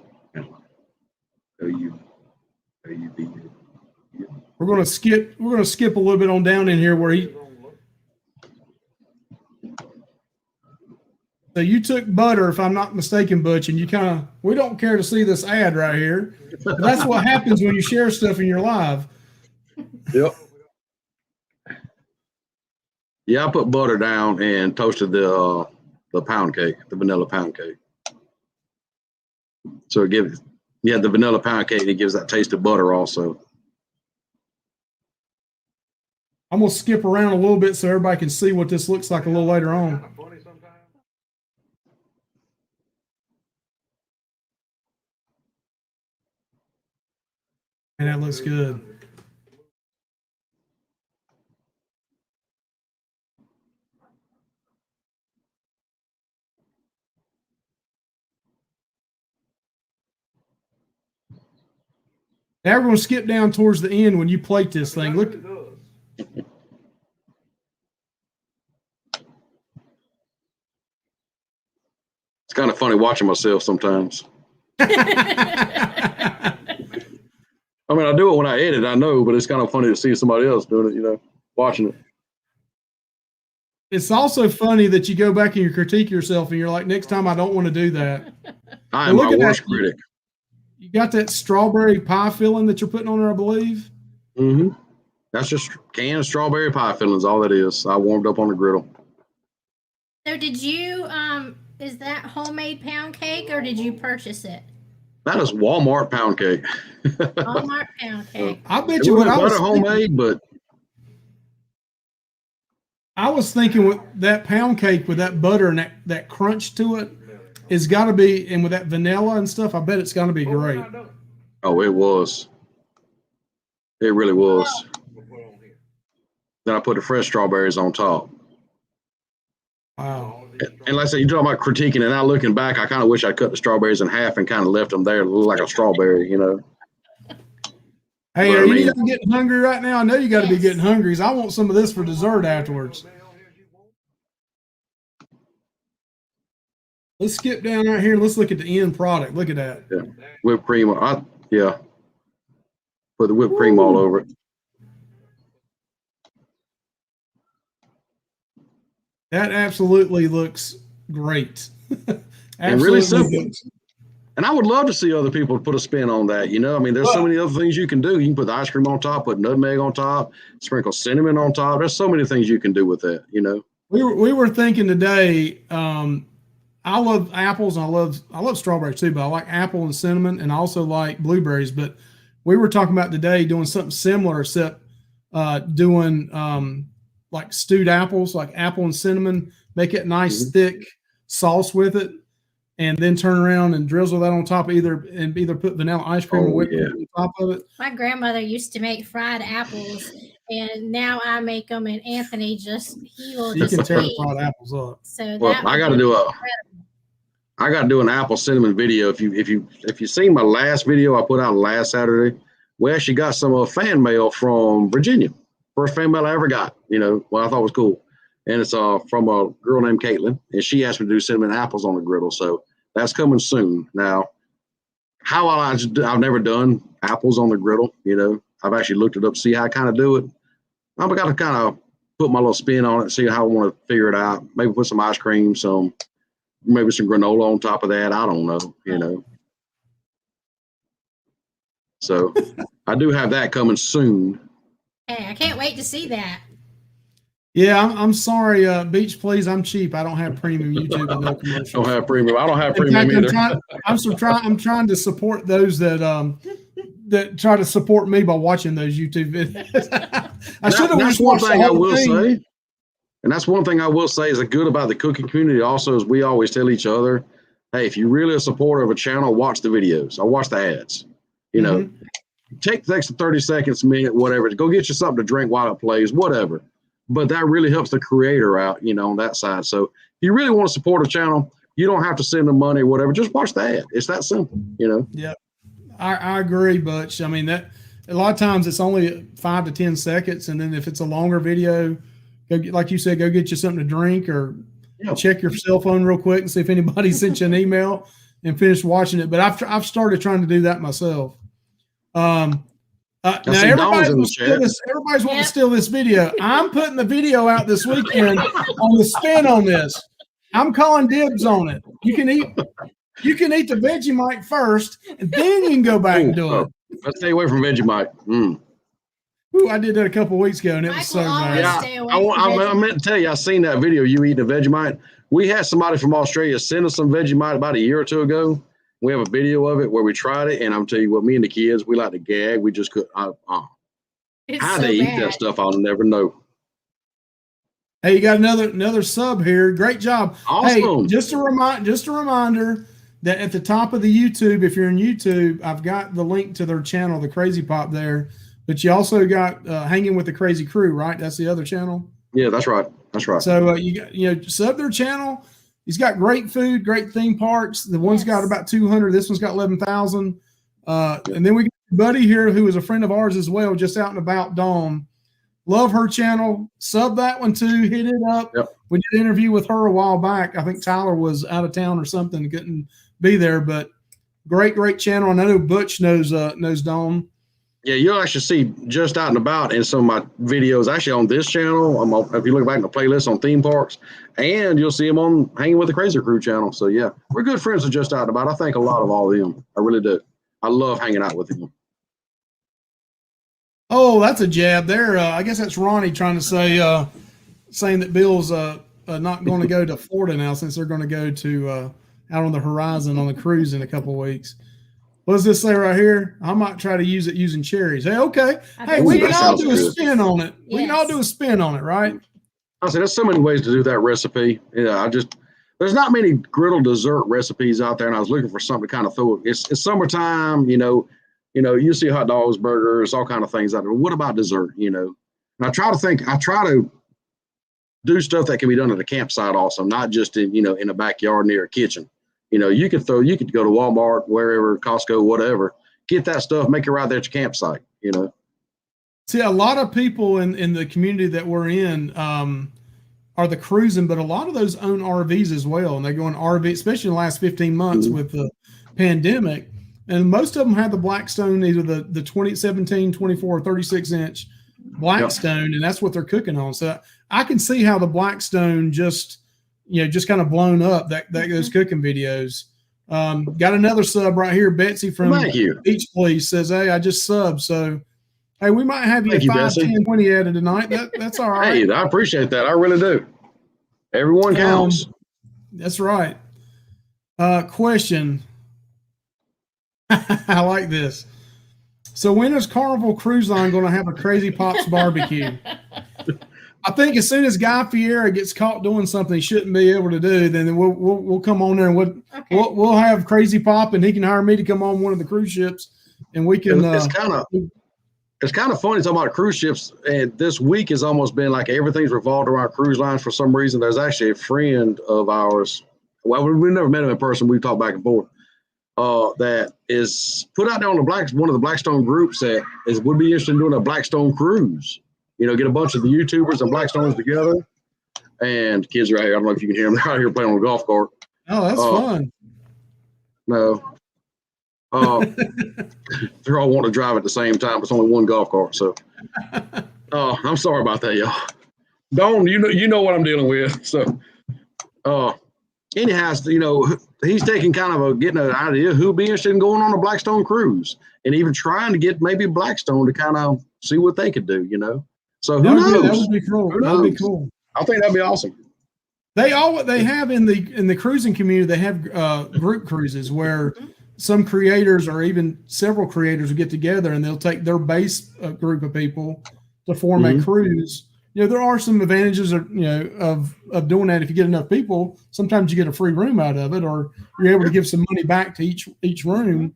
We're going to skip a little bit on down in here where so you took butter, if I'm not mistaken, Butch, and you we don't care to see this ad right here. But that's what happens when you share stuff in your live. Yep. Yeah, I put butter down and toasted the pound cake, the vanilla pound cake. So it gives, the vanilla pound cake, it gives that taste of butter also. I'm going to skip around a little bit so everybody can see what this looks like a little later on. And that looks good. Now we're going to skip down towards the end when you plate this thing. Look. It's kind of funny watching myself sometimes. I mean, I do it when I edit, I know, but it's kind of funny to see somebody else doing it, watching it. It's also funny that you go back and you critique yourself and you're like, next time I don't want to do that. I am my worst critic. You got that strawberry pie filling that you're putting on there, I believe. Mm-hmm. That's just canned strawberry pie fillings, all that is. I warmed up on the griddle. So did you is that homemade pound cake or did you purchase it? That is Walmart pound cake. Walmart pound cake. I bet It you what wasn't I was butter homemade, but I was thinking with that pound cake with that butter and that crunch to it is got to be, and with that vanilla and stuff, I bet it's going to be great. oh, it was. It really was. Then I put the fresh strawberries on top. Wow. And like I said, you're talking about critiquing, and now looking back, I kind of wish I cut the strawberries in half and kind of left them there to look like a strawberry, you know. Hey, But, are I mean, you getting hungry right now? I know you got to be Yes. getting hungry. 'Cause I want some of this for dessert afterwards. Let's skip down right here. Let's look at the end product. Look at that. yeah, whipped cream. Yeah, put the whipped cream all over it. That absolutely looks great. And really simple. good. And I would love to see other people put a spin on that. You know, I mean, there's so many other things you can do. You can put the ice cream on top, put nutmeg on top, sprinkle cinnamon on top. There's so many things you can do with that, you know. We were thinking today. I love apples and I love strawberries too, but I like apple and cinnamon, and I also like blueberries. But we were talking about today doing something similar, except doing like stewed apples, like apple and cinnamon. Make it nice, thick sauce with it, and then turn around and drizzle that on top. Either put vanilla ice cream or whipped cream on top of it. My grandmother used to make fried apples, and now I make them. And Anthony he will You just can tear the eat. fried apples up. So Well, that I got to do an apple cinnamon video. If you seen my last video I put out last Saturday, we actually got some fan mail from Virginia. First fan mail I ever got. You know, what I thought was cool, and it's from a girl named Caitlin, and she asked me to do cinnamon apples on the griddle. So that's coming soon. Now, I've never done apples on the griddle. You know, I've actually looked it up to see how I kind of do it. I've got to kind of put my little spin on it, see how I want to figure it out. Maybe put some ice cream, maybe some granola on top of that. I don't know, you know. So I do have that coming soon. Hey, I can't wait to see that. Yeah, I'm sorry, Beach Please. I'm cheap. I don't have premium YouTube and no commercials. Don't have premium. I don't have In premium fact, either. I'm trying to support those that try to support me by watching those YouTube videos. That's one thing I will say. And that's one thing I will say is good about the cooking community also is we always tell each other, hey, if you're really a supporter of a channel, watch the videos. Or watch the ads. You know, take the extra 30 seconds, minute, whatever. Go get you something to drink while it plays, whatever. But that really helps the creator out, you know, on that side. So if you really want to support a channel, you don't have to send them money or whatever. Just watch the ad. It's that simple, you know. Yeah, I agree, Butch. I mean, that a lot of times it's only 5 to 10 seconds. And then if it's a longer video, like you said, go get you something to drink or check your cell phone real quick and see if anybody sent you an email and finish watching it. But I've started trying to do that myself. Now everybody's wanting to steal this video. I'm putting the video out this weekend on the spin on this. I'm calling dibs on it. You can eat the Vegemite first, and then you can go back and do it. Let's stay away from Vegemite. Ooh, I did that a couple of weeks ago, and it was so bad. Yeah, I meant to tell you, I seen that video. You eating a Vegemite. We had somebody from Australia send us some Vegemite about a year or two ago. We have a video of it where we tried it, and I'm telling you what, me and the kids, we like to gag. We just couldn't. How they eat that stuff, I'll never know. Hey, you got another sub here. Great job. Awesome. Hey, just a reminder that at the top of the YouTube, if you're in YouTube, I've got the link to their channel, the Crazy Pop there. But you also got Hanging with the Crazy Crew, right? That's the other channel. Yeah, that's right. That's right. So sub their channel. He's got great food, great theme parks. The one's got about 200. This one's got 11,000. And then we got Buddy here, who is a friend of ours as well, just out and about. Dawn, love her channel. Sub that one too. Hit it up. Yep. We did an interview with her a while back. I think Tyler was out of town or something, couldn't be there. But great channel. And I know Butch knows Dawn. Yeah, you'll actually see just out and about in some of my videos, actually on this channel. If you look back in the playlist on theme parks, and you'll see them on Hanging with the Crazy Crew channel. So yeah, we're good friends with Just Out and About. I think a lot of all of them. I really do. I love hanging out with them. Oh, that's a jab there. I guess that's Ronnie trying to say, saying that Bill's not going to go to Florida now since they're going to go to out on the horizon on the cruise in a couple of weeks. What does this say right here? I might try to use it using cherries. Hey, okay. Hey, we can all do a spin on it. We can all do a spin on it, right? I said, there's so many ways to do that recipe. Yeah, there's not many griddle dessert recipes out there, and I was looking for something to kind of throw it. It's summertime, you see hot dogs, burgers, all kind of things out there. What about dessert, And I try to do stuff that can be done at a campsite also, not just in a backyard near a kitchen. You could go to Walmart, wherever, Costco, whatever, get that stuff, make it right there at your campsite, See, a lot of people in the community that we're in are the cruising, but a lot of those own RVs as well. And they go on RV, especially in the last 15 months with the pandemic. And most of them have the Blackstone, either the 2017, 24, 36-inch Blackstone, and that's what they're cooking on. So I can see how the Blackstone just kind of blown up those cooking videos. Got another sub right here. Betsy from Beach Police says, hey, I just subbed. So, hey, we might have you 5, 10, 20 added tonight. That's all right. Hey, I appreciate that. I really do. Everyone counts. That's right. Question. I like this. So when is Carnival Cruise Line going to have a Crazy Pops barbecue? I think as soon as Guy Fieri gets caught doing something he shouldn't be able to do, then we'll come on there and we'll have Crazy Pop, and he can hire me to come on one of the cruise ships, and we can. It's kind of funny talking about cruise ships. And this week has almost been like everything's revolved around cruise lines for some reason. There's actually a friend of ours. Well, we've never met him in person. We've talked back and forth. That is put out there on one of the Blackstone groups that would be interested in doing a Blackstone cruise. Get a bunch of the YouTubers and Blackstones together. And kids are out here. I don't know if you can hear them. They're out here playing on a golf cart. Oh, that's fun. No. They're all wanting to drive at the same time. It's only one golf cart. So I'm sorry about that, y'all. Dawn, you know what I'm dealing with. So anyhow, he's taking getting an idea who'd be interested in going on a Blackstone cruise and even trying to get maybe Blackstone to kind of see what they could do, So who knows? That would be cool. That would be cool. I think that'd be awesome. They have in the cruising community, they have group cruises where some creators or even several creators will get together and they'll take their base group of people to form a cruise. There are some advantages of doing that. If you get enough people, sometimes you get a free room out of it, or you're able to give some money back to each room.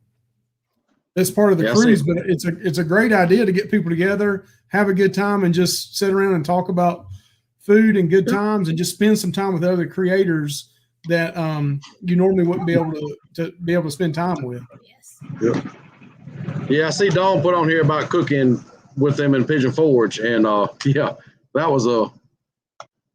That's part of the cruise, but it's a great idea to get people together, have a good time, and just sit around and talk about food and good times, and just spend some time with other creators that you normally wouldn't be able to spend time with. Yes. Yeah, I see Dawn put on here about cooking with them in Pigeon Forge, and that was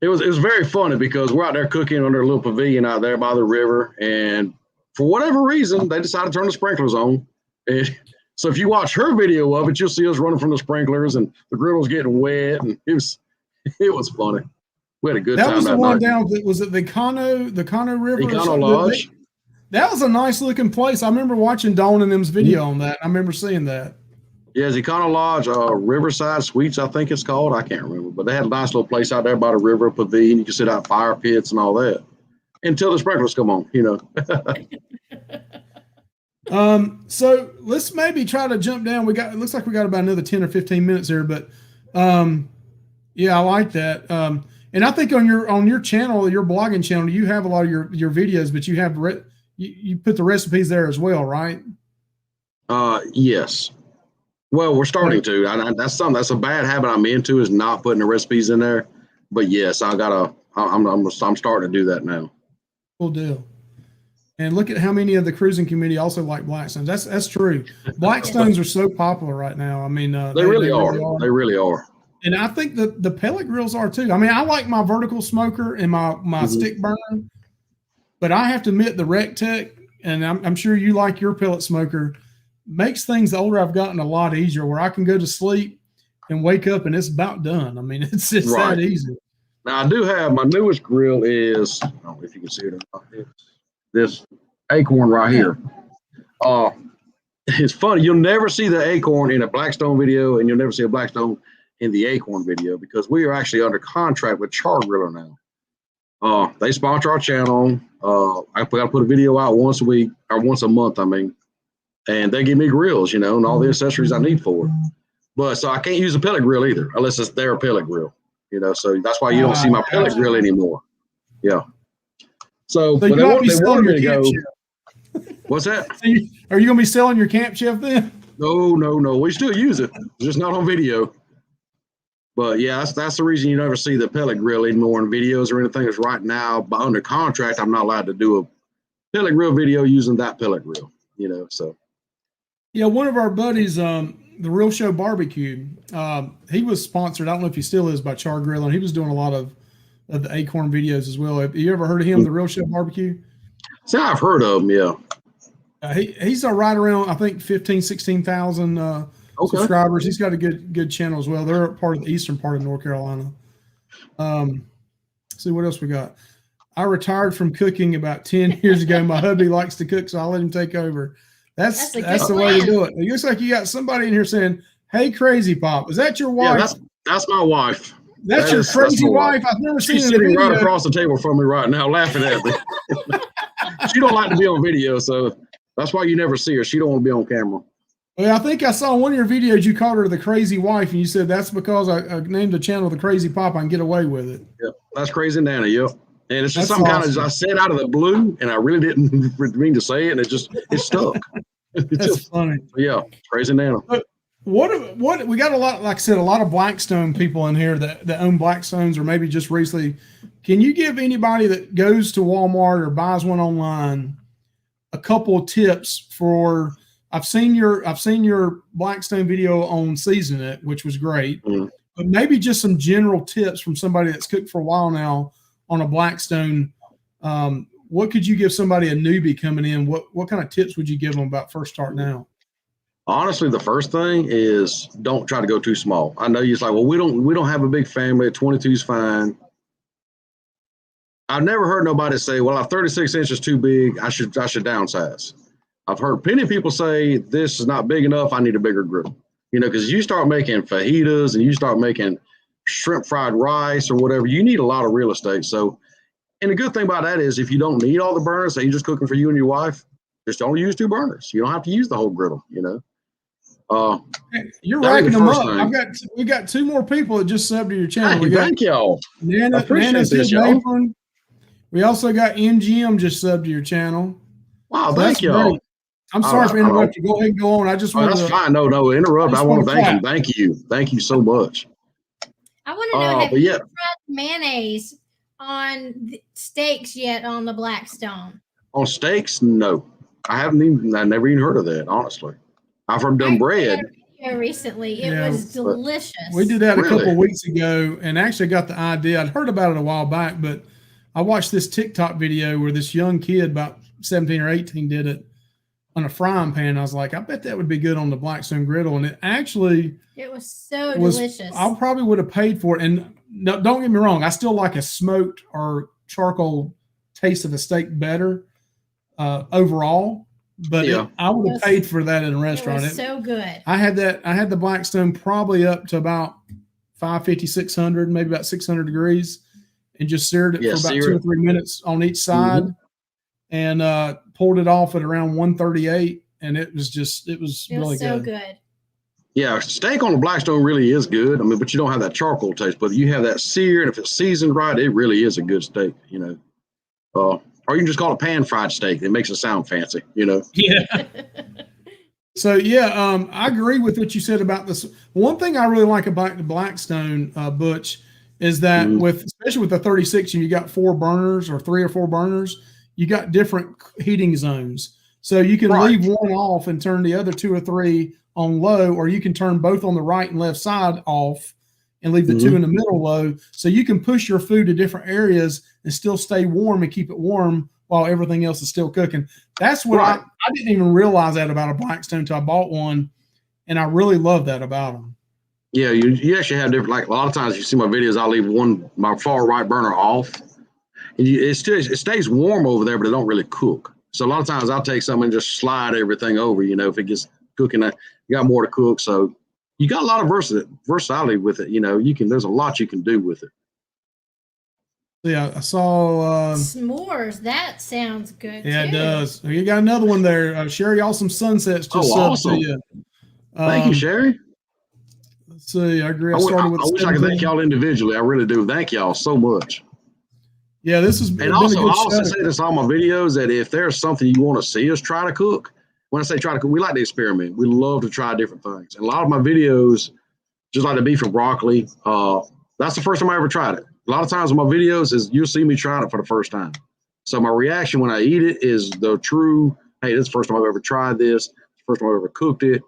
it was very funny because we're out there cooking under a little pavilion out there by the river, and for whatever reason they decided to turn the sprinklers on. And so if you watch her video of it, you'll see us running from the sprinklers and the griddle's getting wet, and it was funny. We had a good time. That was the one night. Down. Was it the Cano River? Econo Lodge. That was a nice looking place. I remember watching Dawn and them's video on that. I remember seeing that. Yeah, it's Econo Lodge, Riverside Suites, I think it's called. I can't remember, but they had a nice little place out there by the river, pavilion. You can sit out fire pits and all that until the sprinklers come on. So let's maybe try to jump down. It looks like we got about another 10 or 15 minutes here, but yeah, I like that. And I think on your channel, your blogging channel, you have a lot of your videos, but you have you put the recipes there as well, right? Yes. Well, we're starting to. That's a bad habit I'm into, is not putting the recipes in there. But yes, I'm starting to do that now. Cool deal. And look at how many of the cruising community also like Blackstones. That's true. Blackstones are so popular right now. I mean, they really are. They really are. And I think the pellet grills are too. I mean, I like my vertical smoker and my stick burner, but I have to admit the RecTech, and I'm sure you like your pellet smoker, makes things the older I've gotten a lot easier, where I can go to sleep and wake up and it's about done. I mean, it's right. That easy. Now, I do have my newest grill is, I don't know if you can see it or not, it's this Acorn right here. it's funny. You'll never see the Acorn in a Blackstone video, and you'll never see a Blackstone in the Acorn video because we are actually under contract with Char Griller now. They sponsor our channel. I got to put a video out once a week or once a month, I mean, and they give me grills, and all the accessories I need for it. But so I can't use a pellet grill either, unless it's their pellet grill, so that's why you don't see my pellet grill anymore. Yeah. So but you might be selling your camp chef. What's that? Are you going to be selling your Camp Chef then? No. We still use it, just not on video. But yeah, that's the reason you never see the pellet grill anymore in videos or anything. Is right now, by under contract, I'm not allowed to do a pellet grill video using that pellet grill. So. Yeah, one of our buddies, the Real Show Barbecue, he was sponsored. I don't know if he still is by Char Grill, and he was doing a lot of the Acorn videos as well. Have you ever heard of him, the Real Show Barbecue? See, I've heard of him. Yeah. He's right around, I think, 15,000, 16,000 subscribers. He's got a good channel as well. They're part of the eastern part of North Carolina. See what else we got. I retired from cooking about 10 years ago. My hubby likes to cook, so I'll let him take over. That's the way to do it. It looks like you got somebody in here saying, "Hey, Crazy Pop, is that your wife?" Yeah, that's my wife. That's your crazy wife. I've never seen her. She's sitting right across the table from me right now, laughing at me. She don't like to be on video, so that's why you never see her. She don't want to be on camera. Well, I think I saw one of your videos you called her the crazy wife, and you said that's because I named the channel the Crazy Pop. I can get away with it. Yep, that's Crazy Nana. Yep. And it's just kind of, I said out of the blue, and I really didn't mean to say it, and it stuck. That's funny. Yeah, Crazy Nana. But what we got a lot, like I said, a lot of Blackstone people in here that own Blackstones, or maybe just recently. Can you give anybody that goes to Walmart or buys one online a couple of tips for? I've seen your Blackstone video on seasoning it, which was great, but maybe just some general tips from somebody that's cooked for a while now on a Blackstone. What could you give somebody, a newbie coming in? What kind of tips would you give them about first starting out? Honestly, the first thing is don't try to go too small. I know you're like, well, we don't have a big family. 22 is fine. I've never heard nobody say, well, a 36 inch is too big. I should downsize. I've heard plenty of people say this is not big enough. I need a bigger grill. Because you start making fajitas and you start making shrimp fried rice or whatever, you need a lot of real estate. So, and the good thing about that is if you don't need all the burners, say you're just cooking for you and your wife, just only use 2 burners. You don't have to use the whole griddle, You're racking them up. We got 2 more people that just subbed to your channel. Hey, thank y'all. Nana said Acorn. We also got MGM just subbed to your channel. Wow, thank y'all. Great. I'm sorry for interrupting. Go ahead and go on. I just want to. That's fine. No, interrupt. I want to thank you. Thank you. Thank you so much. I want to know, have you tried mayonnaise on steaks yet on the Blackstone? On steaks? No. I never even heard of that, honestly. I've heard done bread. Recently. It was delicious. We did that a couple of weeks ago and actually got the idea. I'd heard about it a while back, but I watched this TikTok video where this young kid, about 17 or 18, did it on a frying pan. I was like, I bet that would be good on the Blackstone griddle. And it was so delicious. I probably would have paid for it. And no, don't get me wrong, I still like a smoked or charcoal taste of a steak better overall. But I would have paid for that in a restaurant. It was so good. I had the Blackstone probably up to about 550, 600, maybe about 600 degrees, and just seared it for about 2 or 3 minutes on each side, and pulled it off at around 138, and it was really so good. Good. Yeah, steak on the Blackstone really is good. I mean, but you don't have that charcoal taste. But you have that sear, and if it's seasoned right, it really is a good steak. Or you can just call it pan fried steak. It makes it sound fancy. Yeah. So I agree with what you said about this. One thing I really like about the Blackstone, Butch, is that especially with the 36, and you got 4 burners or 3 or 4 burners, you got different heating zones. So you can leave one off and turn the other 2 or 3 on low, or you can turn both on the right and left side off and leave the 2 in the middle low. So you can push your food to different areas and still stay warm and keep it warm while everything else is still cooking. That's what I didn't even realize that about a Blackstone until I bought one, and I really love that about them. Yeah, you actually have different. Like a lot of times, you see my videos, I leave my far right burner off, and it stays warm over there, but it don't really cook. So a lot of times, I'll take something and just slide everything over. If it gets cooking. You got more to cook, so you got a lot of versatility with it. You know, there's a lot you can do with it. Yeah, I saw s'mores. That sounds good. Yeah, too. It does. You got another one there, Sherry. Awesome sunsets. Just awesome! To you. Thank you, Sherry. Let's see. I agree. I wish I could thank y'all individually. I really do. Thank y'all so much. Yeah, this has been also, a good I also show. say this on my videos that if there's something you want to see us try to cook, when I say try to cook, we like to experiment. We love to try different things. And a lot of my videos, just like the beef and broccoli, that's the first time I ever tried it. A lot of times in my videos is you'll see me trying it for the first time. So my reaction when I eat it is the true, hey, this is the first time I've ever tried this. First time I've ever cooked it.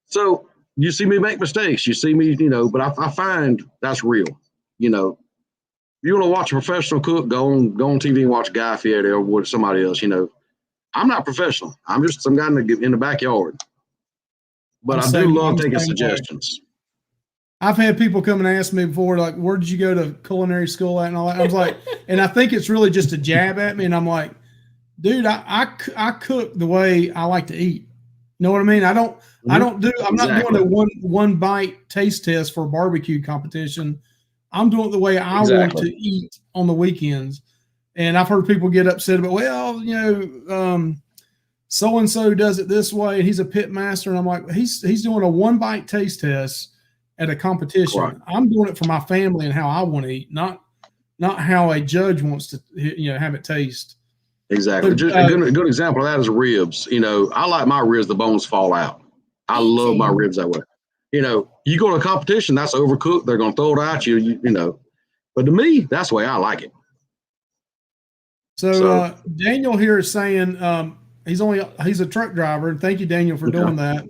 So you see me make mistakes. You see me, but I find that's real. You want to watch a professional cook, go on TV and watch Guy Fieri or with somebody else. I'm not professional. I'm just some guy in the backyard. But I do love taking suggestions. I've had people come and ask me before, like, where did you go to culinary school at and all that? I was like, and I think it's really just a jab at me. And I'm like, dude, I cook the way I like to eat. You know what I mean? I'm not doing a one bite taste test for a barbecue competition. I'm doing it the way I want to eat on the weekends. And I've heard people get upset about, so-and-so does it this way, and he's a pit master. And I'm like, he's doing a one bite taste test at a competition. Right. I'm doing it for my family and how I want to eat, not how a judge wants to, have it taste. Exactly. Just a good example of that is ribs. I like my ribs, the bones fall out. I love my ribs that way. You go to a competition, that's overcooked. They're going to throw it at you, But to me, that's the way I like it. So Daniel here is saying he's a truck driver. And thank you, Daniel, for doing that.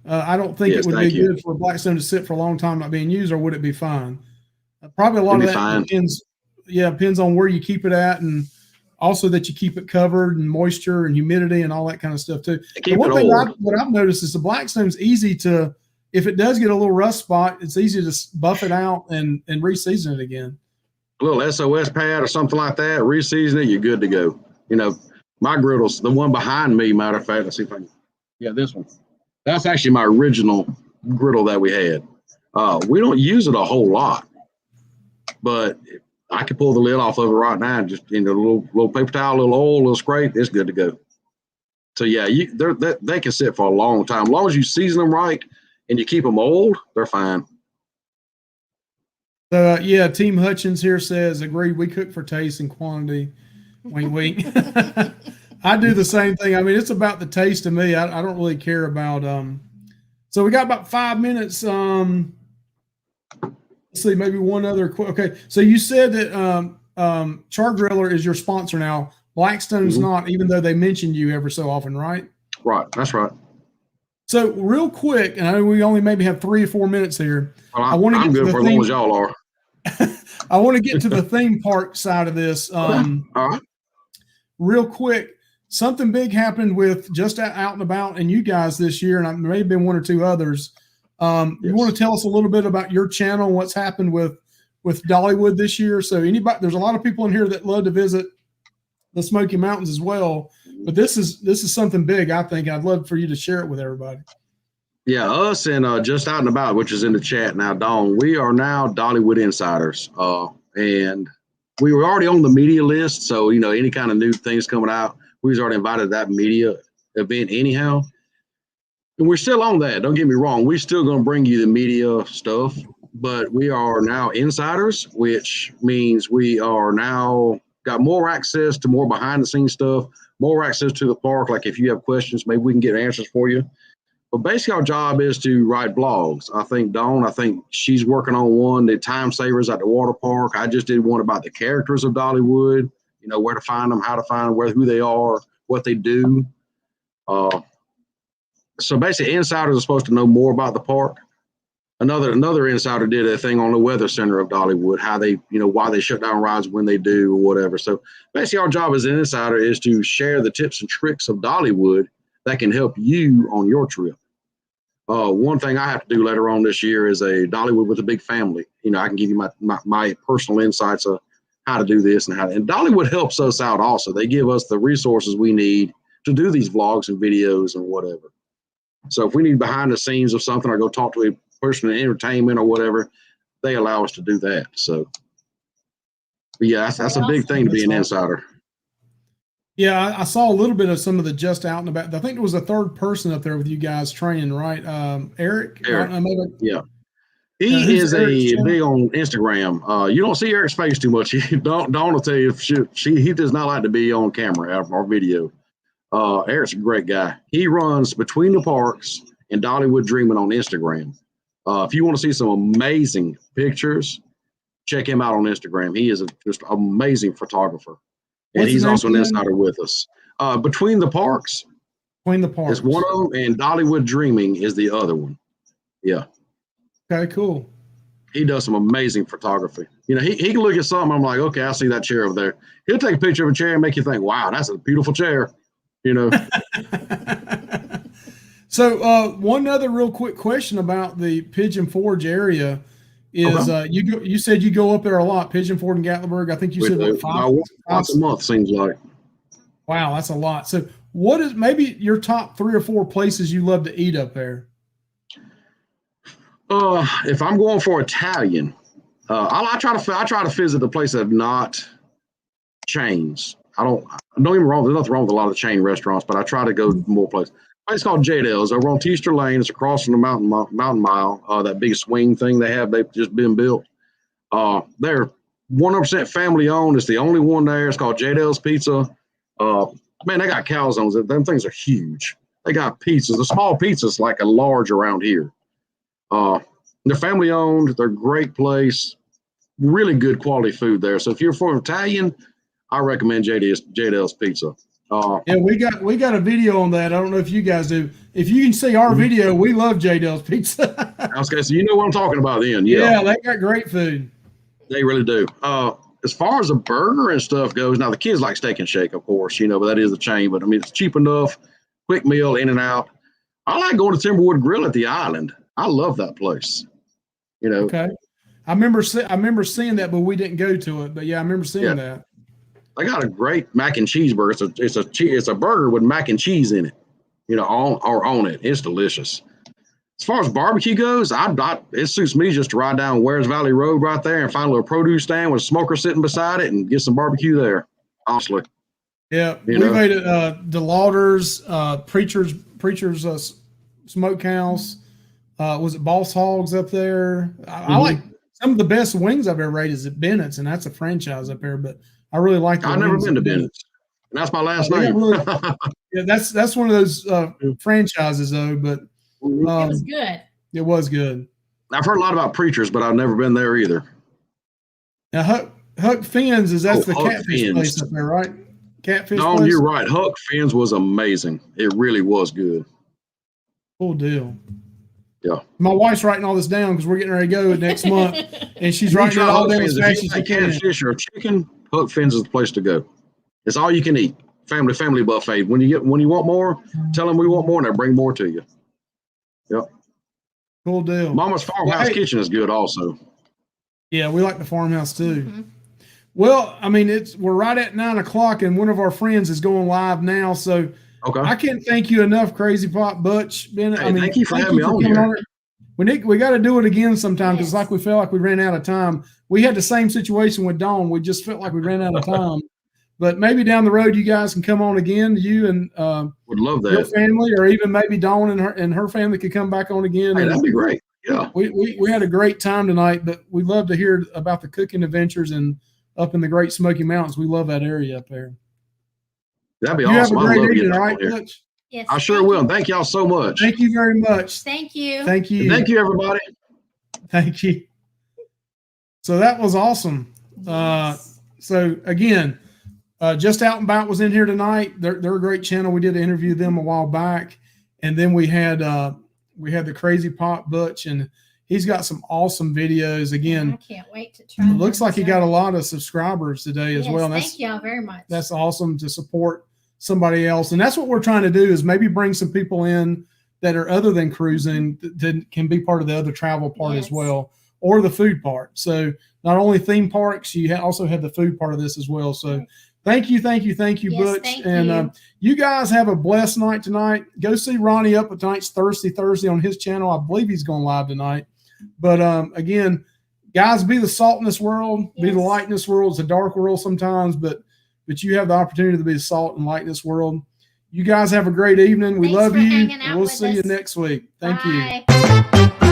I don't think it would be good for a Blackstone to sit for a long time not being used, or would it be fine? Probably a lot of that depends. Yeah, depends on where you keep it at, and also that you keep it covered and moisture and humidity and all that kind of stuff too. The one thing what I've noticed is the Blackstone's easy to, if it does get a little rust spot, it's easy to buff it out and re-season it again. A little SOS pad or something like that, re-season it, you're good to go. My griddle's the one behind me, matter of fact. Let's see if I can. Yeah, this one. That's actually my original griddle that we had. We don't use it a whole lot, but I can pull the lid off of it right now and just a little paper towel, a little oil, a little scrape, it's good to go. So yeah, they can sit for a long time. As long as you season them right and you keep them old, they're fine. Team Hutchins here says, agreed, we cook for taste and quantity. Wink, wink. I do the same thing. I mean, it's about the taste to me. I don't really care about so we got about 5 minutes. Let's see, maybe one other okay. So you said that Char Griller is your sponsor now. Blackstone's not, even though they mention you ever so often, right? Right, that's right. So real quick, and I know we only maybe have 3 or 4 minutes here. Well, I'm good for as long as y'all are. I want to get to the theme park side of this. All right. Real quick, something big happened with Just Out and About and you guys this year, and there may have been 1 or 2 others. You want to tell us a little bit about your channel and what's happened with Dollywood this year? So there's a lot of people in here that love to visit the Smoky Mountains as well, but this is something big, I think. I'd love for you to share it with everybody. Yeah, us and Just Out and About, which is in the chat now, Dawn, we are now Dollywood insiders. And we were already on the media list, so any kind of new things coming out, we was already invited to that media event anyhow. And we're still on that. Don't get me wrong. We're still going to bring you the media stuff, but we are now insiders, which means we are now got more access to more behind the scenes stuff, more access to the park. Like if you have questions, maybe we can get answers for you. But basically our job is to write blogs. I think Dawn, she's working on one, the time savers at the water park. I just did one about the characters of Dollywood, where to find them, how to find them, who they are, what they do. So basically insiders are supposed to know more about the park. Another insider did a thing on the weather center of Dollywood, how they, why they shut down rides when they do or whatever. So basically our job as an insider is to share the tips and tricks of Dollywood that can help you on your trip. One thing I have to do later on this year is a Dollywood with a big family. I can give you my personal insights of how to do this and Dollywood helps us out also. They give us the resources we need to do these vlogs and videos and whatever. So if we need behind the scenes of something or go talk to a person in entertainment or whatever, they allow us to do that. So, but yeah, that's a big thing to be an insider. Yeah, I saw a little bit of some of the just out and about. I think there was a third person up there with you guys training, right? Eric. Yeah. He is big on Instagram. You don't see Eric's face too much. Dawn will tell you he does not like to be on camera or video. Eric's a great guy. He runs Between the Parks and Dollywood Dreaming on Instagram. If you want to see some amazing pictures, check him out on Instagram. He is just amazing photographer. And he's also an insider with us. Between the Parks. Between the Parks is one of them, and Dollywood Dreaming is the other one. Yeah. Okay, cool. He does some amazing photography. You know, he can look at something. I'm like, okay, I see that chair over there. He'll take a picture of a chair and make you think, wow, that's a beautiful chair. You know. So one other real quick question about the Pigeon Forge area is you said you go up there a lot, Pigeon Forge and Gatlinburg. I think you said once a month seems like. Wow, that's a lot. So what is maybe your top 3 or 4 places you love to eat up there? If I'm going for Italian, I try to visit the place that are not chains. Don't get me wrong. There's nothing wrong with a lot of the chain restaurants, but I try to go more places. It's called J-Dell's over on Teaster Lane. It's across from the Mountain Mile. That big swing thing they've just been built. They're 100% family owned. It's the only one there. It's called J-Dell's Pizza. Man, they got calzones. Them things are huge. They got pizzas. The small pizzas like a large around here. They're family owned. They're a great place. Really good quality food there. So if you're for Italian, I recommend J-Dell's Pizza. Yeah, we got a video on that. I don't know if you guys do. If you can see our video, we love J-Dell's Pizza. Okay, so you know what I'm talking about then. Yeah, they got great food. They really do. As far as a burger and stuff goes, now the kids like Steak and Shake, of course, but that is a chain. But I mean, it's cheap enough, quick meal, in and out. I like going to Timberwood Grill at the Island. I love that place. Okay. I remember seeing that, but we didn't go to it. But yeah, I remember seeing that. They got a great mac and cheese burger. It's a burger with mac and cheese in it, on it. It's delicious. As far as barbecue goes, it suits me just to ride down Wares Valley Road right there and find a little produce stand with a smoker sitting beside it and get some barbecue there. Honestly. Yeah, we made it. DeLauder's, Preacher's Smokehouse. Was it Boss Hogs up there? I like some of the best wings I've ever ate is at Bennett's, and that's a franchise up there. But I really like. I've never been to Bennett's, and that's my last name. Yeah, that's one of those franchises though. But it was good. It was good. I've heard a lot about Preachers, but I've never been there either. Now Huck Finn's that's the catfish place up there, right? Catfish. No, place? You're right. Huck Finn's was amazing. It really was good. Cool deal. Yeah. My wife's writing all this down because we're getting ready to go next month, and she's writing it all down as fast as she can. Catfish or chicken, Huck Finn's is the place to go. It's all you can eat. Family buffet. When you want more, tell them we want more, and they'll bring more to you. Yep. Cool deal. Mama's Farmhouse Kitchen is good also. Yeah, we like the farmhouse too. Mm-hmm. Well, I mean, we're right at 9:00, and one of our friends is going live now, so. Okay. I can't thank you enough, Crazy Pot Butch. Bennett. Hey, thank you for having me on here. We got to do it again sometime because like we felt like we ran out of time. We had the same situation with Dawn. We just felt like we ran out of time. But maybe down the road you guys can come on again. You and would love that. Your family, or even maybe Dawn and her family could come back on again. Hey, that'd be great. Yeah. We had a great time tonight, but we'd love to hear about the cooking adventures and up in the Great Smoky Mountains. We love that area up there. That'd be awesome. Have a great evening, all right, Butch? Yes. I sure will. Thank y'all so much. Thank you very much. Thank you. Thank you. And thank you, everybody. Thank you. So that was awesome. Yes. So again, Just Out and About was in here tonight. They're a great channel. We did interview them a while back, and then we had the Crazy Pot Butch, and he's got some awesome videos. Again, I can't wait to try. It looks like he got a lot of subscribers today as well. Thank y'all very much. That's awesome to support somebody else, and that's what we're trying to do is maybe bring some people in that are other than cruising that can be part of the other travel part as well, or the food part. So not only theme parks, you also have the food part of this as well. So Thank you, Butch. Thank and you. You guys have a blessed night tonight. Go see Ronnie up at tonight's Thursday on his channel. I believe he's going live tonight. But again, guys, be the salt in this world, be the light in this world. It's a dark world sometimes, but you have the opportunity to be the salt and light in this world. You guys have a great evening. We love you. And we'll see you next week. Thank you.